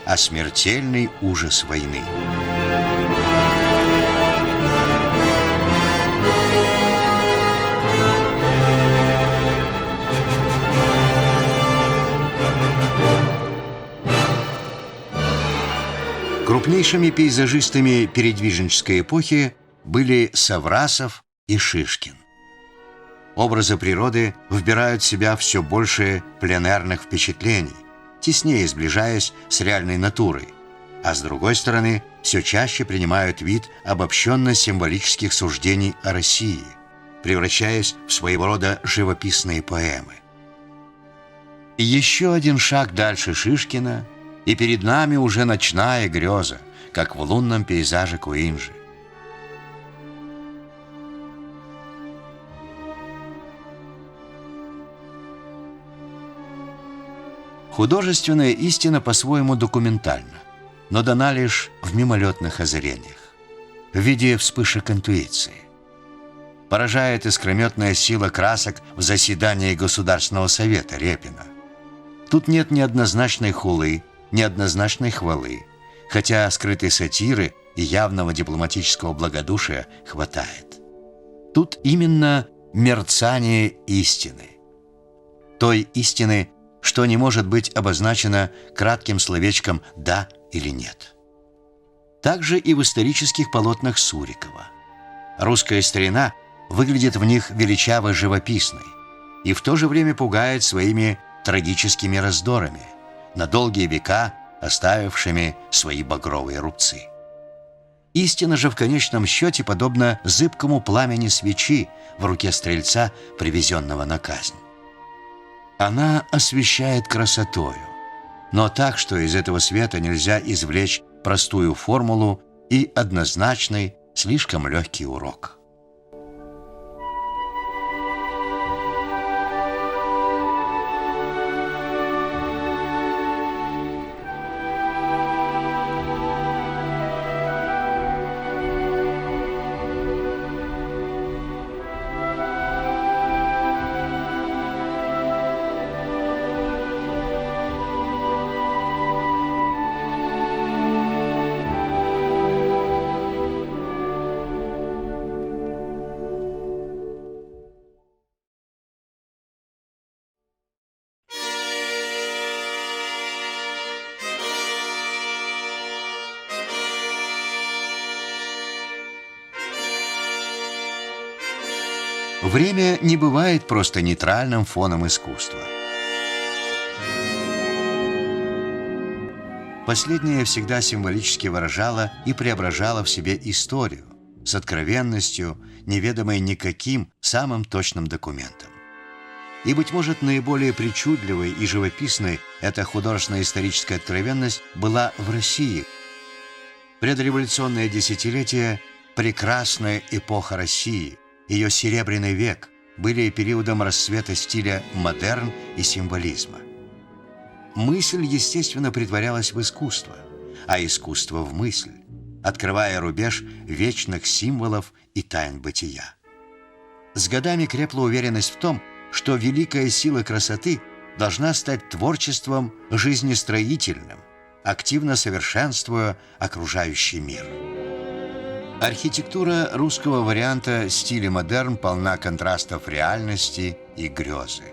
а смертельный ужас войны. Крупнейшими пейзажистами передвижнической эпохи были Саврасов и Шишкин. Образы природы вбирают в себя все больше пленэрных впечатлений, теснее сближаясь с реальной натурой, а с другой стороны, все чаще принимают вид обобщенно-символических суждений о России, превращаясь в своего рода живописные поэмы. И еще один шаг дальше Шишкина, и перед нами уже ночная греза, как в лунном пейзаже Куинджи. Художественная истина по-своему документальна, но дана лишь в мимолетных озарениях, в виде вспышек интуиции. Поражает искрометная сила красок в заседании Государственного совета Репина. Тут нет неоднозначной хулы, неоднозначной хвалы, хотя скрытой сатиры и явного дипломатического благодушия хватает. Тут именно мерцание истины. Той истины, что не может быть обозначено кратким словечком «да» или «нет». Также и в исторических полотнах Сурикова. Русская старина выглядит в них величаво живописной и в то же время пугает своими трагическими раздорами, на долгие века оставившими свои багровые рубцы. Истина же в конечном счете подобна зыбкому пламени свечи в руке стрельца, привезенного на казнь. Она освещает красотою, но так, что из этого света нельзя извлечь простую формулу и однозначный, слишком легкий урок. Время не бывает просто нейтральным фоном искусства. Последнее всегда символически выражало и преображало в себе историю с откровенностью, неведомой никаким самым точным документом. И, быть может, наиболее причудливой и живописной эта художественная историческая откровенность была в России. Предреволюционное десятилетие – прекрасная эпоха России, ее серебряный век были периодом расцвета стиля модерн и символизма. Мысль, естественно, претворялась в искусство, а искусство в мысль, открывая рубеж вечных символов и тайн бытия. С годами крепла уверенность в том, что великая сила красоты должна стать творчеством жизнестроительным, активно совершенствуя окружающий мир. Архитектура русского варианта стиля модерн полна контрастов реальности и грезы.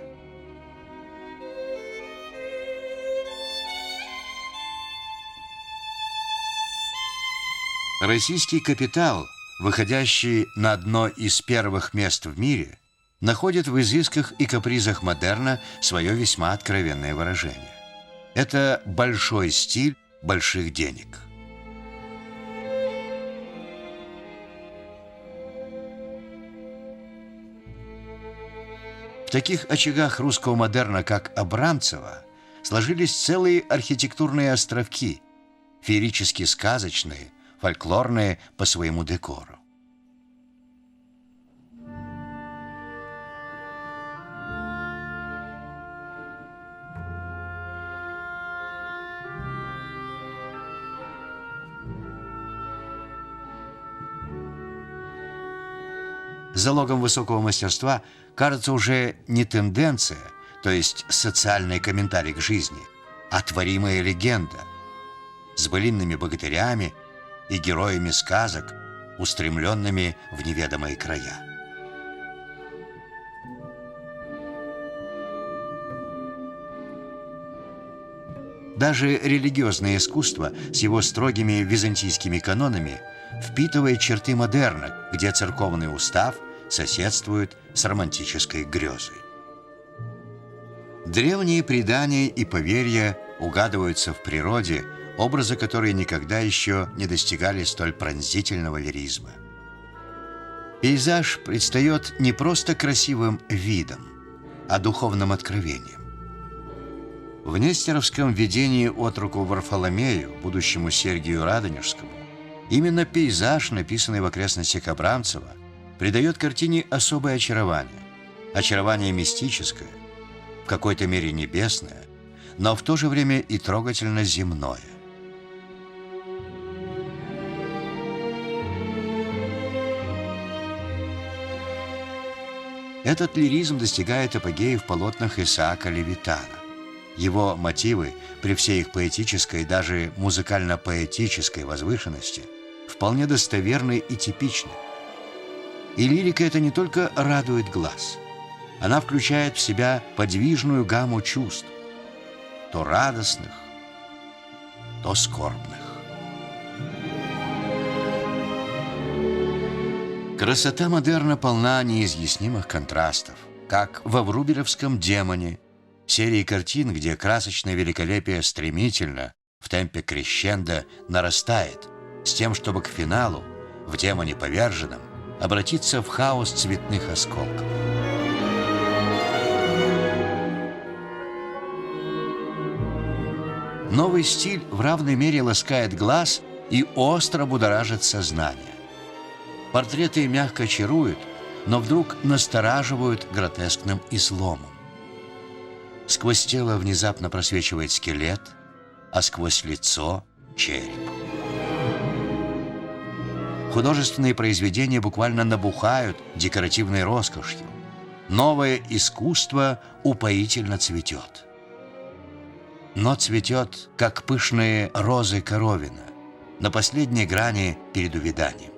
Российский капитал, выходящий на одно из первых мест в мире, находит в изысках и капризах модерна свое весьма откровенное выражение. Это большой стиль больших денег. В таких очагах русского модерна, как Абрамцево, сложились целые архитектурные островки, феерически сказочные, фольклорные по своему декору. Залогом высокого мастерства кажется уже не тенденция, то есть социальный комментарий к жизни, а творимая легенда с былинными богатырями и героями сказок, устремленными в неведомые края. Даже религиозное искусство с его строгими византийскими канонами впитывает черты модерна, где церковный устав соседствует с романтической грезой. Древние предания и поверья угадываются в природе, образы которой никогда еще не достигали столь пронзительного лиризма. Пейзаж предстает не просто красивым видом, а духовным откровением. В нестеровском видении отроку Варфоломею, будущему Сергию Радонежскому, именно пейзаж, написанный в окрестностях Абрамцева, придает картине особое очарование. Очарование мистическое, в какой-то мере небесное, но в то же время и трогательно земное. Этот лиризм достигает апогея в полотнах Исаака Левитана. Его мотивы, при всей их поэтической, даже музыкально-поэтической возвышенности, вполне достоверны и типичны. И лирика эта не только радует глаз, она включает в себя подвижную гамму чувств, то радостных, то скорбных. Красота модерна полна неизъяснимых контрастов, как во врубелевском «Демоне», серии картин, где красочное великолепие стремительно, в темпе крещендо, нарастает, с тем, чтобы к финалу, в «Демоне поверженном», обратиться в хаос цветных осколков. Новый стиль в равной мере ласкает глаз и остро будоражит сознание. Портреты мягко чаруют, но вдруг настораживают гротескным изломом. Сквозь тело внезапно просвечивает скелет, а сквозь лицо — череп. Художественные произведения буквально набухают декоративной роскошью. Новое искусство упоительно цветет. Но цветет, как пышные розы коровина, на последней грани перед увяданием.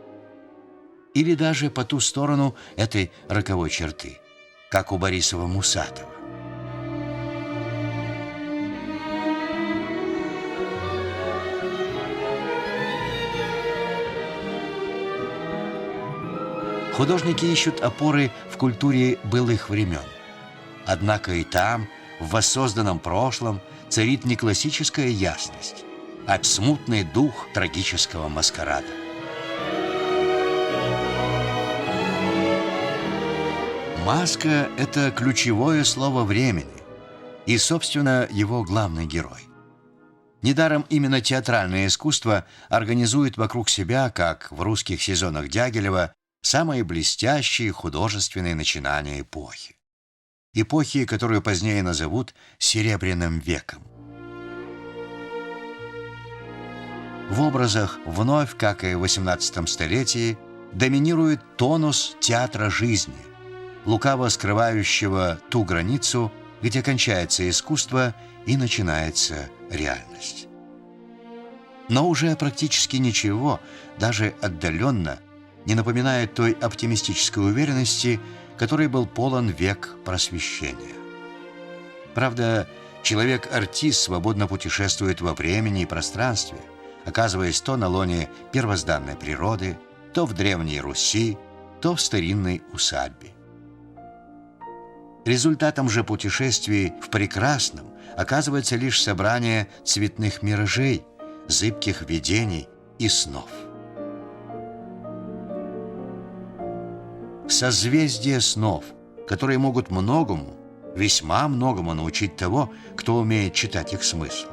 Или даже по ту сторону этой роковой черты, как у Борисова-Мусатова. Художники ищут опоры в культуре былых времен. Однако и там, в воссозданном прошлом, царит не классическая ясность, а смутный дух трагического маскарада. Маска — это ключевое слово времени и, собственно, его главный герой. Недаром именно театральное искусство организует вокруг себя, как в русских сезонах Дягилева, самые блестящие художественные начинания эпохи. Эпохи, которую позднее назовут «Серебряным веком». В образах вновь, как и в XVIII столетии, доминирует тонус театра жизни, лукаво скрывающего ту границу, где кончается искусство и начинается реальность. Но уже практически ничего, даже отдаленно, не напоминает той оптимистической уверенности, которой был полон век Просвещения. Правда, человек-артист свободно путешествует во времени и пространстве, оказываясь то на лоне первозданной природы, то в Древней Руси, то в старинной усадьбе. Результатом же путешествий в прекрасном оказывается лишь собрание цветных миражей, зыбких видений и снов. Созвездие снов, которые могут многому, весьма многому научить того, кто умеет читать их смысл,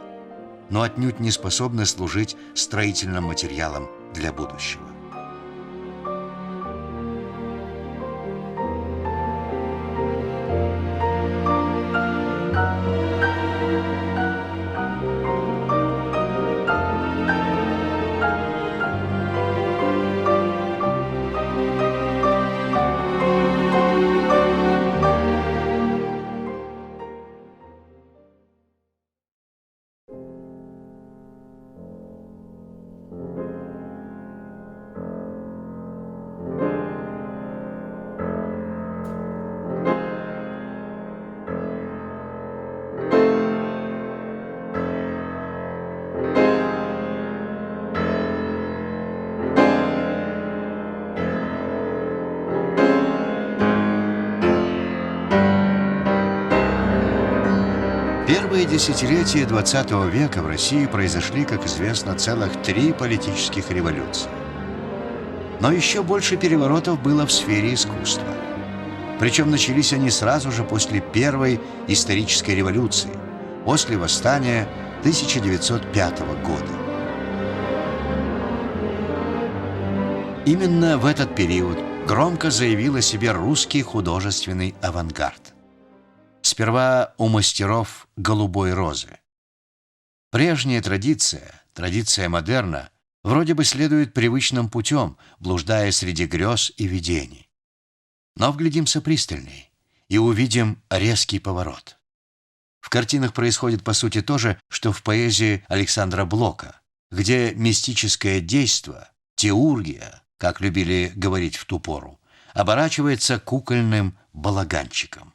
но отнюдь не способны служить строительным материалом для будущего. Первые десятилетия XX века в России произошли, как известно, целых 3 политических революции. Но еще больше переворотов было в сфере искусства. Причем начались они сразу же после Первой исторической революции, после восстания 1905 года. Именно в этот период громко заявил о себе русский художественный авангард. Сперва у мастеров «Голубой розы». Прежняя традиция модерна, вроде бы следует привычным путем, блуждая среди грез и видений. Но вглядимся пристальней и увидим резкий поворот. В картинах происходит по сути то же, что в поэзии Александра Блока, где мистическое действо, теургия, как любили говорить в ту пору, оборачивается кукольным балаганчиком.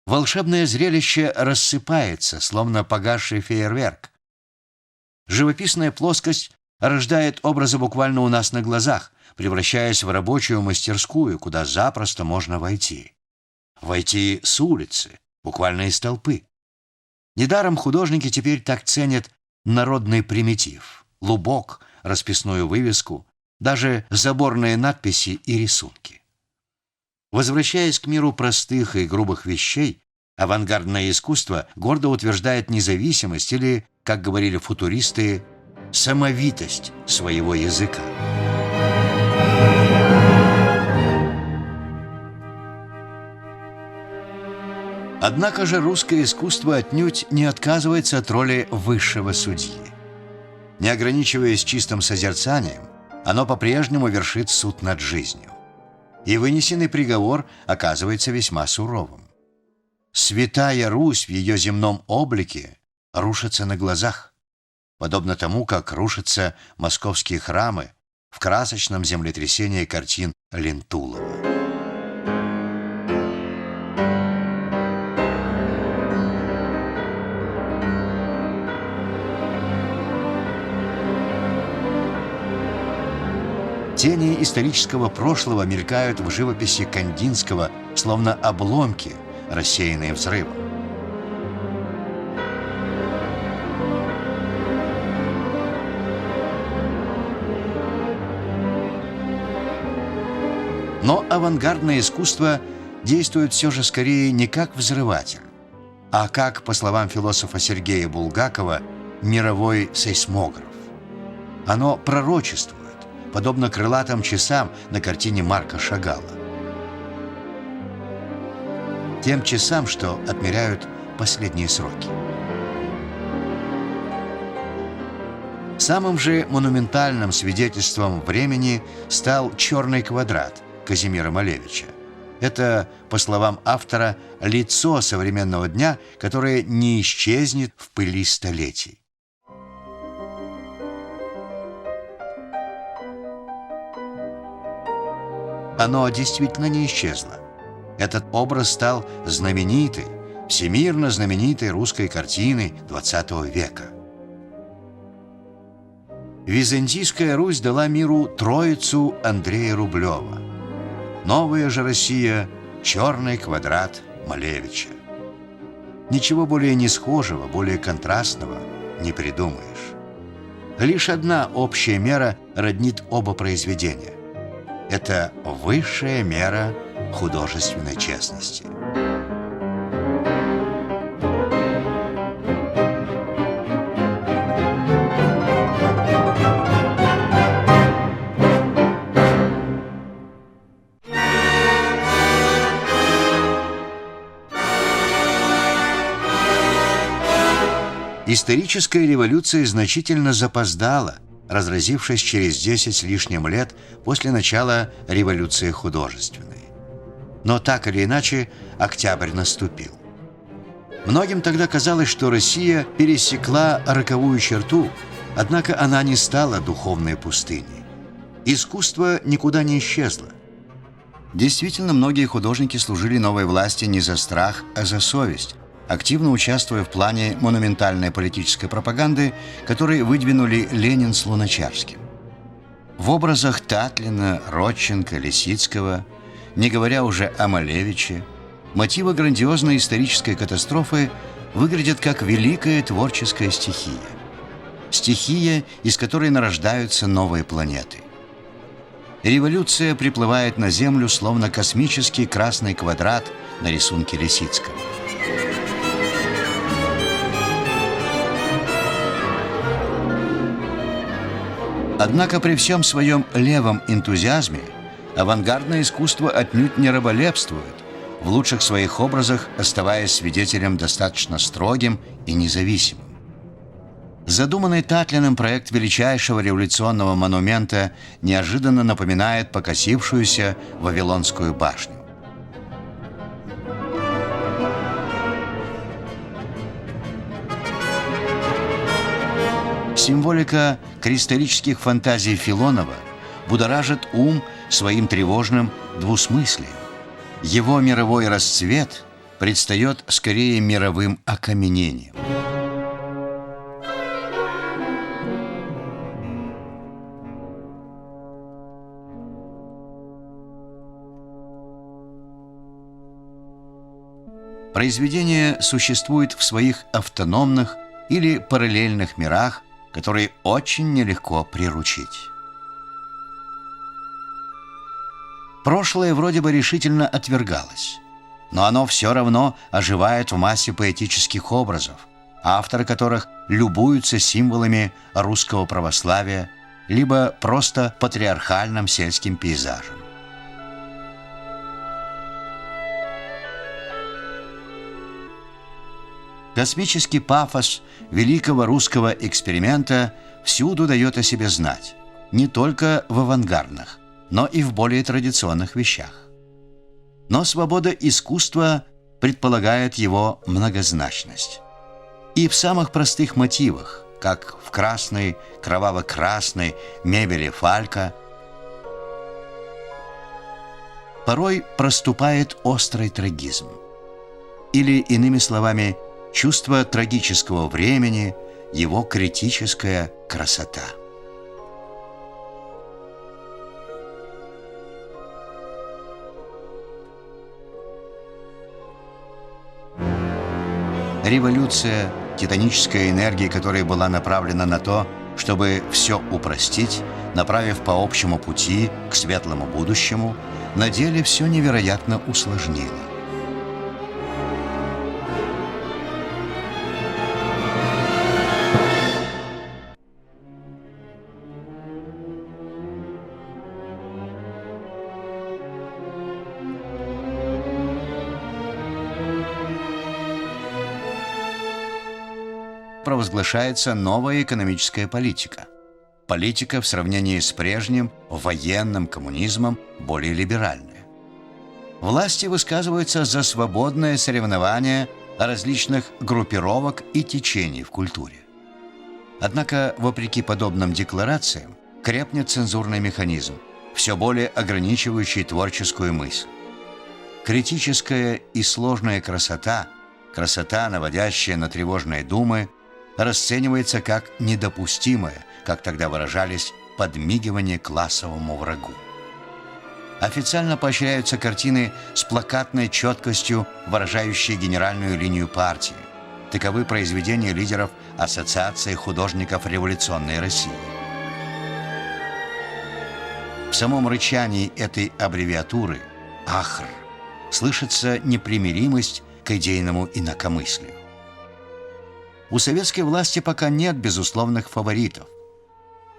Волшебное зрелище рассыпается, словно погасший фейерверк. Живописная плоскость рождает образы буквально у нас на глазах, превращаясь в рабочую мастерскую, куда запросто можно войти. Войти с улицы, буквально из толпы. Недаром художники теперь так ценят народный примитив, лубок, расписную вывеску, даже заборные надписи и рисунки. Возвращаясь к миру простых и грубых вещей, авангардное искусство гордо утверждает независимость или, как говорили футуристы, самовитость своего языка. Однако же русское искусство отнюдь не отказывается от роли высшего судьи. Не ограничиваясь чистым созерцанием, оно по-прежнему вершит суд над жизнью. И вынесенный приговор оказывается весьма суровым. Святая Русь в ее земном облике рушится на глазах, подобно тому, как рушатся московские храмы в красочном землетрясении картин Лентулова. Тени исторического прошлого мелькают в живописи Кандинского, словно обломки, рассеянные взрывом. Но авангардное искусство действует все же скорее не как взрыватель, а как, по словам философа Сергея Булгакова, мировой сейсмограф. Оно пророчествует, подобно крылатым часам на картине Марка Шагала. Тем часам, что отмеряют последние сроки. Самым же монументальным свидетельством времени стал «Черный квадрат» Казимира Малевича. Это, по словам автора, лицо современного дня, которое не исчезнет в пыли столетий. Оно действительно не исчезло. Этот образ стал знаменитой, всемирно знаменитой русской картиной XX века. Византийская Русь дала миру Троицу Андрея Рублева. Новая же Россия — черный квадрат Малевича. Ничего более не схожего, более контрастного не придумаешь. Лишь одна общая мера роднит оба произведения. Это высшая мера художественной честности. Историческая революция значительно запоздала, разразившись через 10 с лишним лет после начала революции художественной. Но так или иначе, октябрь наступил. Многим тогда казалось, что Россия пересекла роковую черту, однако она не стала духовной пустыней. Искусство никуда не исчезло. Действительно, многие художники служили новой власти не за страх, а за совесть, активно участвуя в плане монументальной политической пропаганды, который выдвинули Ленин с Луначарским. В образах Татлина, Родченко, Лисицкого, не говоря уже о Малевиче, мотивы грандиозной исторической катастрофы выглядят как великая творческая стихия. Стихия, из которой нарождаются новые планеты. Революция приплывает на Землю, словно космический красный квадрат на рисунке Лисицкого. Однако при всем своем левом энтузиазме авангардное искусство отнюдь не раболепствует, в лучших своих образах оставаясь свидетелем достаточно строгим и независимым. Задуманный Татлиным проект величайшего революционного монумента неожиданно напоминает покосившуюся Вавилонскую башню. Символика кристаллических фантазий Филонова будоражит ум своим тревожным двусмыслием. Его мировой расцвет предстает скорее мировым окаменением. Произведение существует в своих автономных или параллельных мирах, которые очень нелегко приручить. Прошлое вроде бы решительно отвергалось, но оно все равно оживает в массе поэтических образов, авторы которых любуются символами русского православия либо просто патриархальным сельским пейзажем. Космический пафос великого русского эксперимента всюду дает о себе знать, не только в авангардных, но и в более традиционных вещах. Но свобода искусства предполагает его многозначность. И в самых простых мотивах, как в красной, кроваво-красной мебели Фалька, порой проступает острый трагизм. Или, иными словами, чувство трагического времени, его критическая красота. Революция, титаническая энергия которой была направлена на то, чтобы все упростить, направив по общему пути к светлому будущему, на деле все невероятно усложнила. Провозглашается новая экономическая политика. Политика в сравнении с прежним военным коммунизмом более либеральная. Власти высказываются за свободное соревнование различных группировок и течений в культуре. Однако, вопреки подобным декларациям, крепнет цензурный механизм, все более ограничивающий творческую мысль. Критическая и сложная красота, наводящая на тревожные думы, расценивается как недопустимое, как тогда выражались, подмигивание классовому врагу. Официально поощряются картины с плакатной четкостью, выражающие генеральную линию партии. Таковы произведения лидеров Ассоциации художников революционной России. В самом рычании этой аббревиатуры «АХР» слышится непримиримость к идейному инакомыслию. У советской власти пока нет безусловных фаворитов.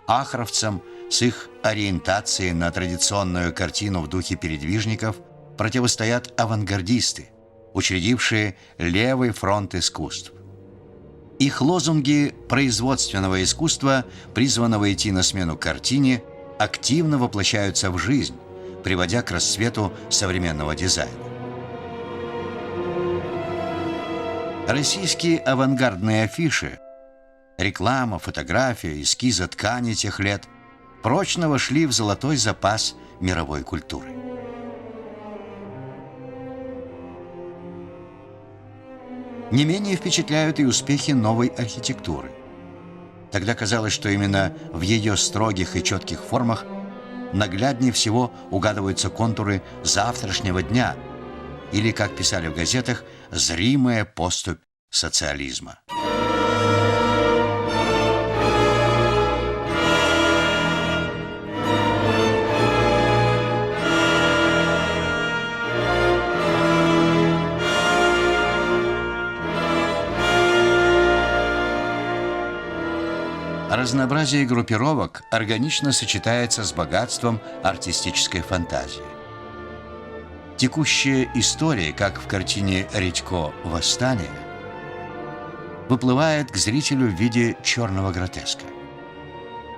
Ахровцам с их ориентацией на традиционную картину в духе передвижников противостоят авангардисты, учредившие левый фронт искусств. Их лозунги производственного искусства, призванного идти на смену картине, активно воплощаются в жизнь, приводя к расцвету современного дизайна. Российские авангардные афиши, реклама, фотография, эскизы ткани тех лет прочно вошли в золотой запас мировой культуры. Не менее впечатляют и успехи новой архитектуры. Тогда казалось, что именно в ее строгих и четких формах нагляднее всего угадываются контуры завтрашнего дня или, как писали в газетах, зримая поступь социализма. Разнообразие группировок органично сочетается с богатством артистической фантазии. Текущая история, как в картине Редько «Восстание», выплывает к зрителю в виде черного гротеска.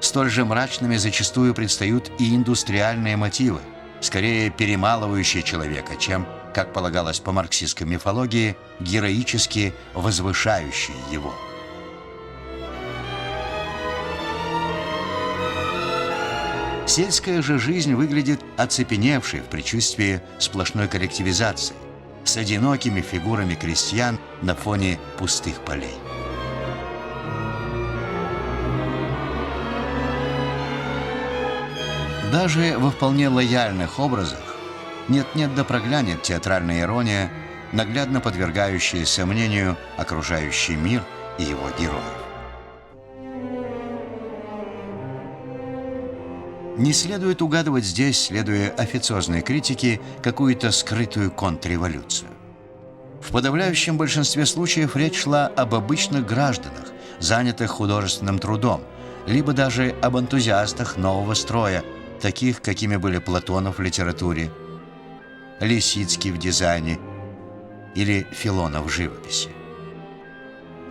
Столь же мрачными зачастую предстают и индустриальные мотивы, скорее перемалывающие человека, чем, как полагалось по марксистской мифологии, героически возвышающие его. Сельская же жизнь выглядит оцепеневшей в предчувствии сплошной коллективизации, с одинокими фигурами крестьян на фоне пустых полей. Даже во вполне лояльных образах нет-нет да проглянет театральная ирония, наглядно подвергающая сомнению окружающий мир и его героев. Не следует угадывать здесь, следуя официозной критике, какую-то скрытую контрреволюцию. В подавляющем большинстве случаев речь шла об обычных гражданах, занятых художественным трудом, либо даже об энтузиастах нового строя, таких, какими были Платонов в литературе, Лисицкий в дизайне или Филонов в живописи.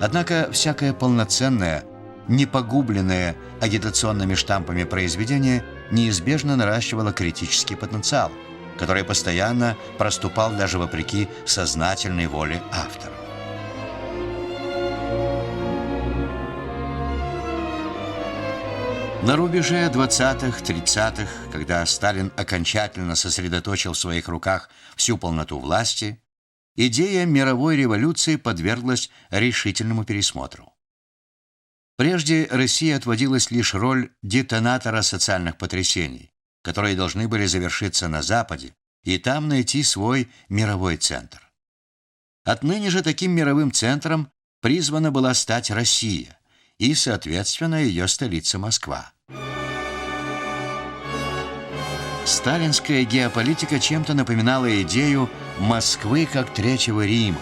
Однако всякое полноценное, не погубленное агитационными штампами произведение неизбежно наращивало критический потенциал, который постоянно проступал даже вопреки сознательной воле автора. На рубеже 20-30-х, когда Сталин окончательно сосредоточил в своих руках всю полноту власти, идея мировой революции подверглась решительному пересмотру. Прежде России отводилась лишь роль детонатора социальных потрясений, которые должны были завершиться на Западе и там найти свой мировой центр. Отныне же таким мировым центром призвана была стать Россия и, соответственно, ее столица Москва. Сталинская геополитика чем-то напоминала идею Москвы как Третьего Рима,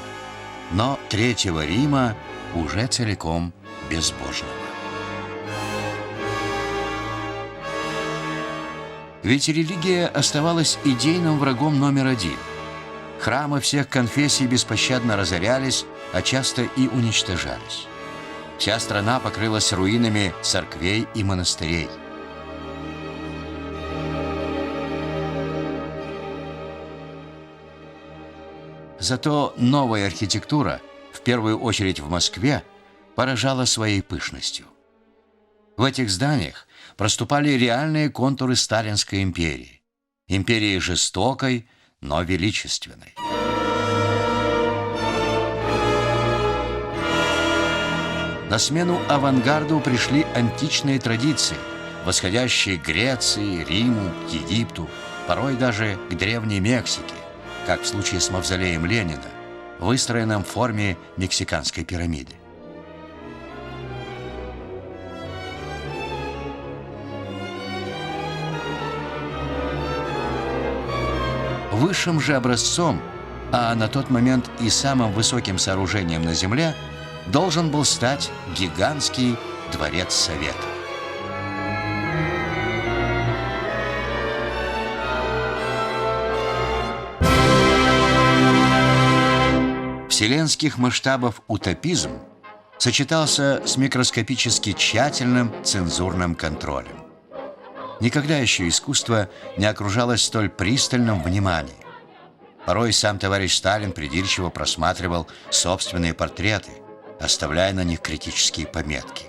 но Третьего Рима уже целиком безбожного. Ведь религия оставалась идейным врагом номер один. Храмы всех конфессий беспощадно разорялись, а часто и уничтожались. Вся страна покрылась руинами церквей и монастырей. Зато новая архитектура, в первую очередь в Москве, поражала своей пышностью. В этих зданиях проступали реальные контуры Сталинской империи. Империи жестокой, но величественной. На смену авангарду пришли античные традиции, восходящие к Греции, Риму, Египту, порой даже к Древней Мексике, как в случае с мавзолеем Ленина, выстроенным в форме мексиканской пирамиды. Высшим же образцом, а на тот момент и самым высоким сооружением на Земле, должен был стать гигантский Дворец Советов. Вселенских масштабов утопизм сочетался с микроскопически тщательным цензурным контролем. Никогда еще искусство не окружалось столь пристальным вниманием. Порой сам товарищ Сталин придирчиво просматривал собственные портреты, оставляя на них критические пометки.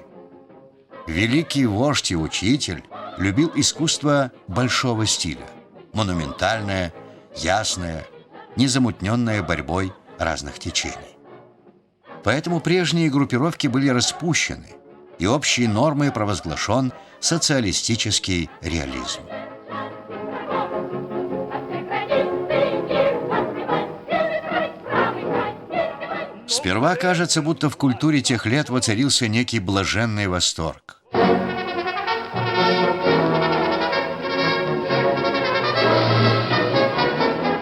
Великий вождь и учитель любил искусство большого стиля, монументальное, ясное, незамутненное борьбой разных течений. Поэтому прежние группировки были распущены, и общей нормой провозглашен социалистический реализм. Сперва кажется, будто в культуре тех лет воцарился некий блаженный восторг.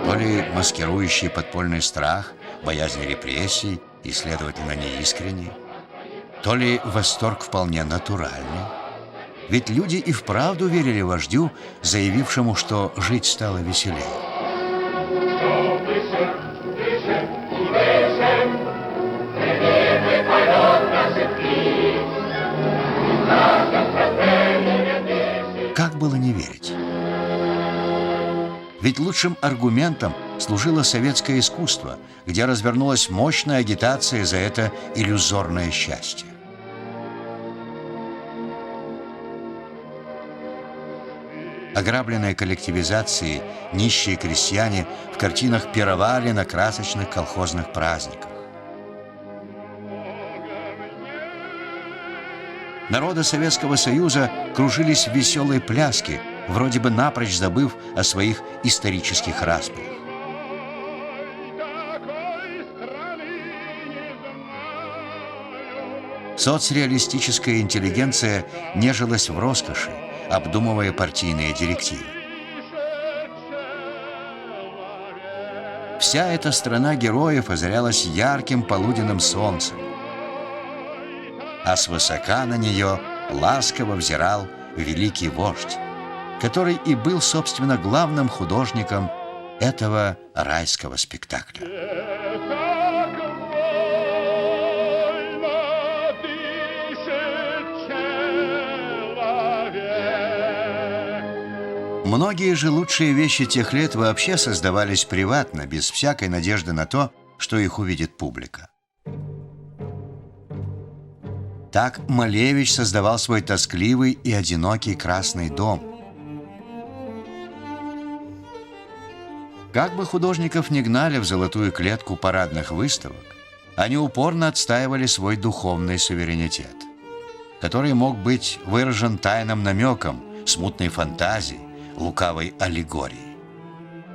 То ли маскирующий подпольный страх, боязнь репрессий и, следовательно, неискренний, то ли восторг вполне натуральный. Ведь люди и вправду верили вождю, заявившему, что жить стало веселее. Как было не верить? Ведь лучшим аргументом служило советское искусство, где развернулась мощная агитация за это иллюзорное счастье. Ограбленные коллективизацией нищие крестьяне в картинах пировали на красочных колхозных праздниках. Народы Советского Союза кружились в веселой пляске, вроде бы напрочь забыв о своих исторических распрях. Соцреалистическая интеллигенция нежилась в роскоши, обдумывая партийные директивы. Вся эта страна героев озарялась ярким полуденным солнцем, а свысока на нее ласково взирал великий вождь, который и был, собственно, главным художником этого райского спектакля. Многие же лучшие вещи тех лет вообще создавались приватно, без всякой надежды на то, что их увидит публика. Так Малевич создавал свой тоскливый и одинокий Красный дом. Как бы художников ни гнали в золотую клетку парадных выставок, они упорно отстаивали свой духовный суверенитет, который мог быть выражен тайным намеком, смутной фантазией, лукавой аллегорией.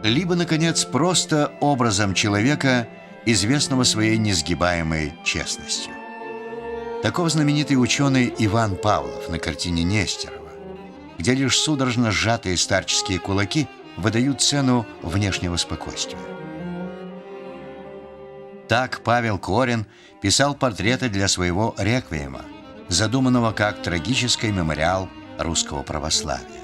Либо, наконец, просто образом человека, известного своей несгибаемой честностью. Таков знаменитый ученый Иван Павлов на картине Нестерова, где лишь судорожно сжатые старческие кулаки выдают цену внешнего спокойствия. Так Павел Корин писал портреты для своего реквиема, задуманного как трагический мемориал русского православия.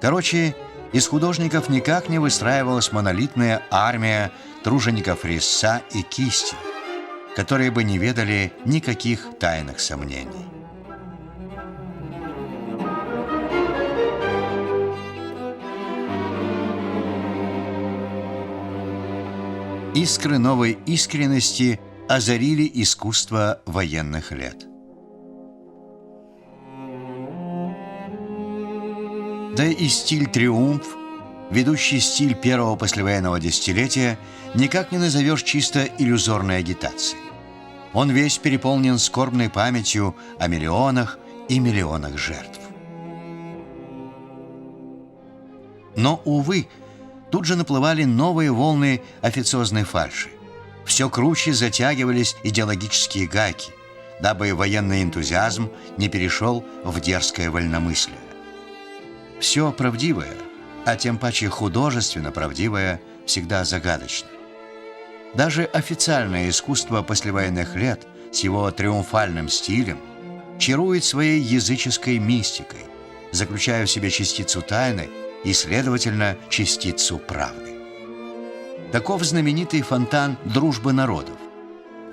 Короче, из художников никак не выстраивалась монолитная армия тружеников резца и кисти, которые бы не ведали никаких тайных сомнений. Искры новой искренности озарили искусство военных лет. Да и стиль «Триумф», ведущий стиль первого послевоенного десятилетия, никак не назовешь чисто иллюзорной агитацией. Он весь переполнен скорбной памятью о миллионах и миллионах жертв. Но, увы, тут же наплывали новые волны официозной фальши. Все круче затягивались идеологические гайки, дабы военный энтузиазм не перешел в дерзкое вольномыслие. Все правдивое, а тем паче художественно правдивое, всегда загадочно. Даже официальное искусство послевоенных лет с его триумфальным стилем чарует своей языческой мистикой, заключая в себе частицу тайны и, следовательно, частицу правды. Таков знаменитый фонтан дружбы народов.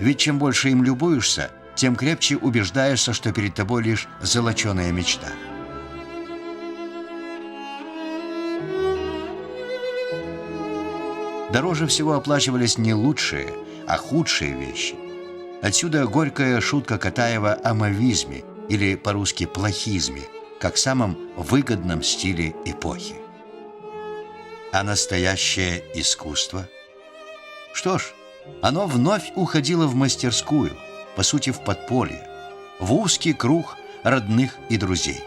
Ведь чем больше им любуешься, тем крепче убеждаешься, что перед тобой лишь золоченая мечта. Дороже всего оплачивались не лучшие, а худшие вещи. Отсюда горькая шутка Катаева о мавизме, или по-русски плохизме, как самом выгодном стиле эпохи. А настоящее искусство? Что ж, оно вновь уходило в мастерскую, по сути в подполье, в узкий круг родных и друзей.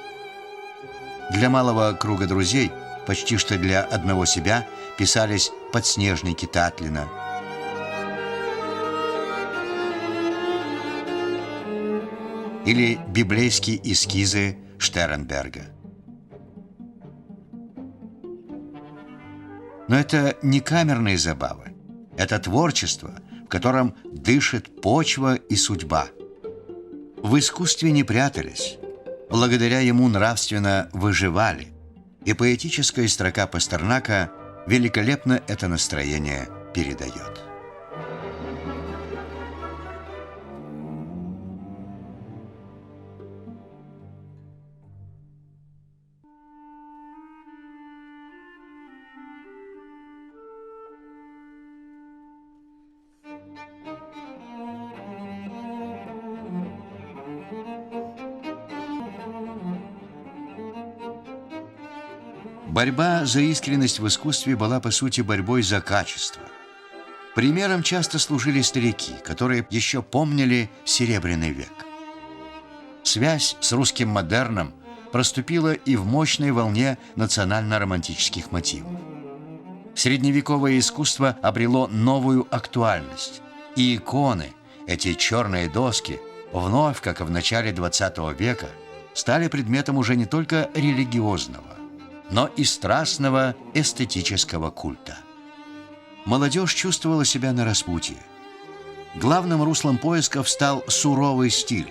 Для малого круга друзей, почти что для одного себя, писались «Подснежники» Татлина, или библейские эскизы Штернберга. Но это не камерные забавы. Это творчество, в котором дышит почва и судьба. В искусстве не прятались, благодаря ему нравственно выживали, и поэтическая строка Пастернака великолепно это настроение передает. Борьба за искренность в искусстве была, по сути, борьбой за качество. Примером часто служили старики, которые еще помнили Серебряный век. Связь с русским модерном проступила и в мощной волне национально-романтических мотивов. Средневековое искусство обрело новую актуальность, и иконы, эти черные доски, вновь, как и в начале XX века, стали предметом уже не только религиозного, но и страстного эстетического культа. Молодежь чувствовала себя на распутье. Главным руслом поисков стал суровый стиль,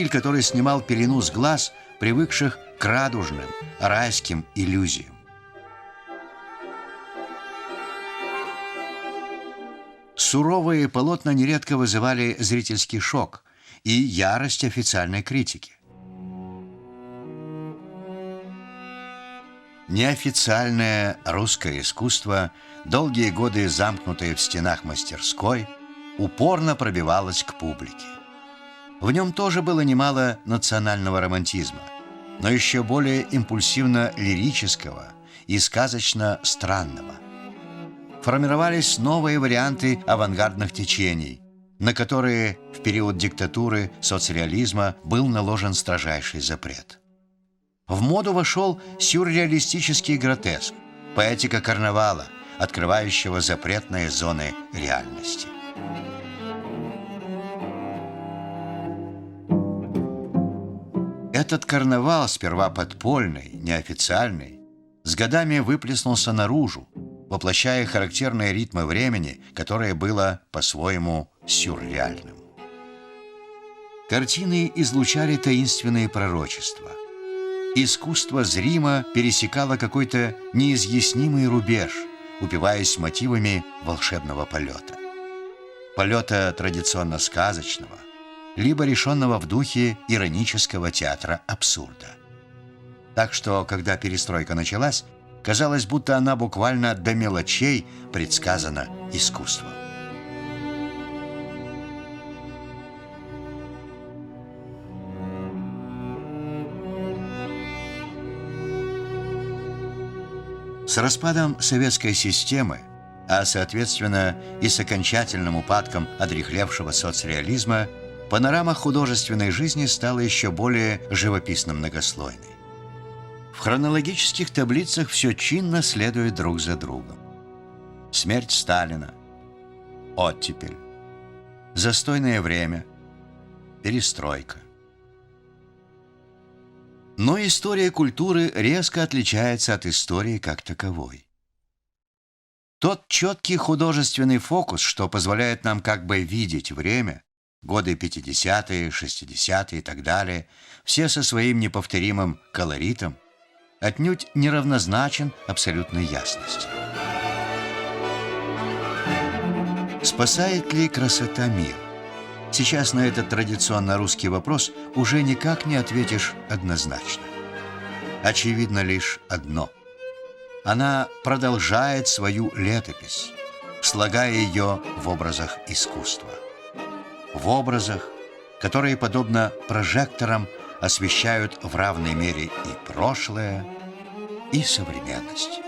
который снимал пелену с глаз, привыкших к радужным, райским иллюзиям. Суровые полотна нередко вызывали зрительский шок и ярость официальной критики. Неофициальное русское искусство, долгие годы замкнутое в стенах мастерской, упорно пробивалось к публике. В нем тоже было немало национального романтизма, но еще более импульсивно-лирического и сказочно-странного. Формировались новые варианты авангардных течений, на которые в период диктатуры соцреализма был наложен строжайший запрет. В моду вошел сюрреалистический гротеск, поэтика карнавала, открывающего запретные зоны реальности. Этот карнавал, сперва подпольный, неофициальный, с годами выплеснулся наружу, воплощая характерные ритмы времени, которое было по-своему сюрреальным. Картины излучали таинственные пророчества. Искусство зримо пересекало какой-то неизъяснимый рубеж, упиваясь мотивами волшебного полета. Полета традиционно сказочного, либо решенного в духе иронического театра абсурда. Так что, когда перестройка началась, казалось, будто она буквально до мелочей предсказана искусством. С распадом советской системы, а соответственно и с окончательным упадком одряхлевшего соцреализма, панорама художественной жизни стала еще более живописно-многослойной. В хронологических таблицах все чинно следует друг за другом. Смерть Сталина, оттепель, застойное время, перестройка. Но история культуры резко отличается от истории как таковой. Тот четкий художественный фокус, что позволяет нам как бы видеть время, годы 50-е, 60-е и так далее, все со своим неповторимым колоритом, отнюдь неравнозначен абсолютной ясности. Спасает ли красота мир? Сейчас на этот традиционно русский вопрос уже никак не ответишь однозначно. Очевидно лишь одно. Она продолжает свою летопись, слагая ее в образах искусства. В образах, которые, подобно прожекторам, освещают в равной мере и прошлое, и современность.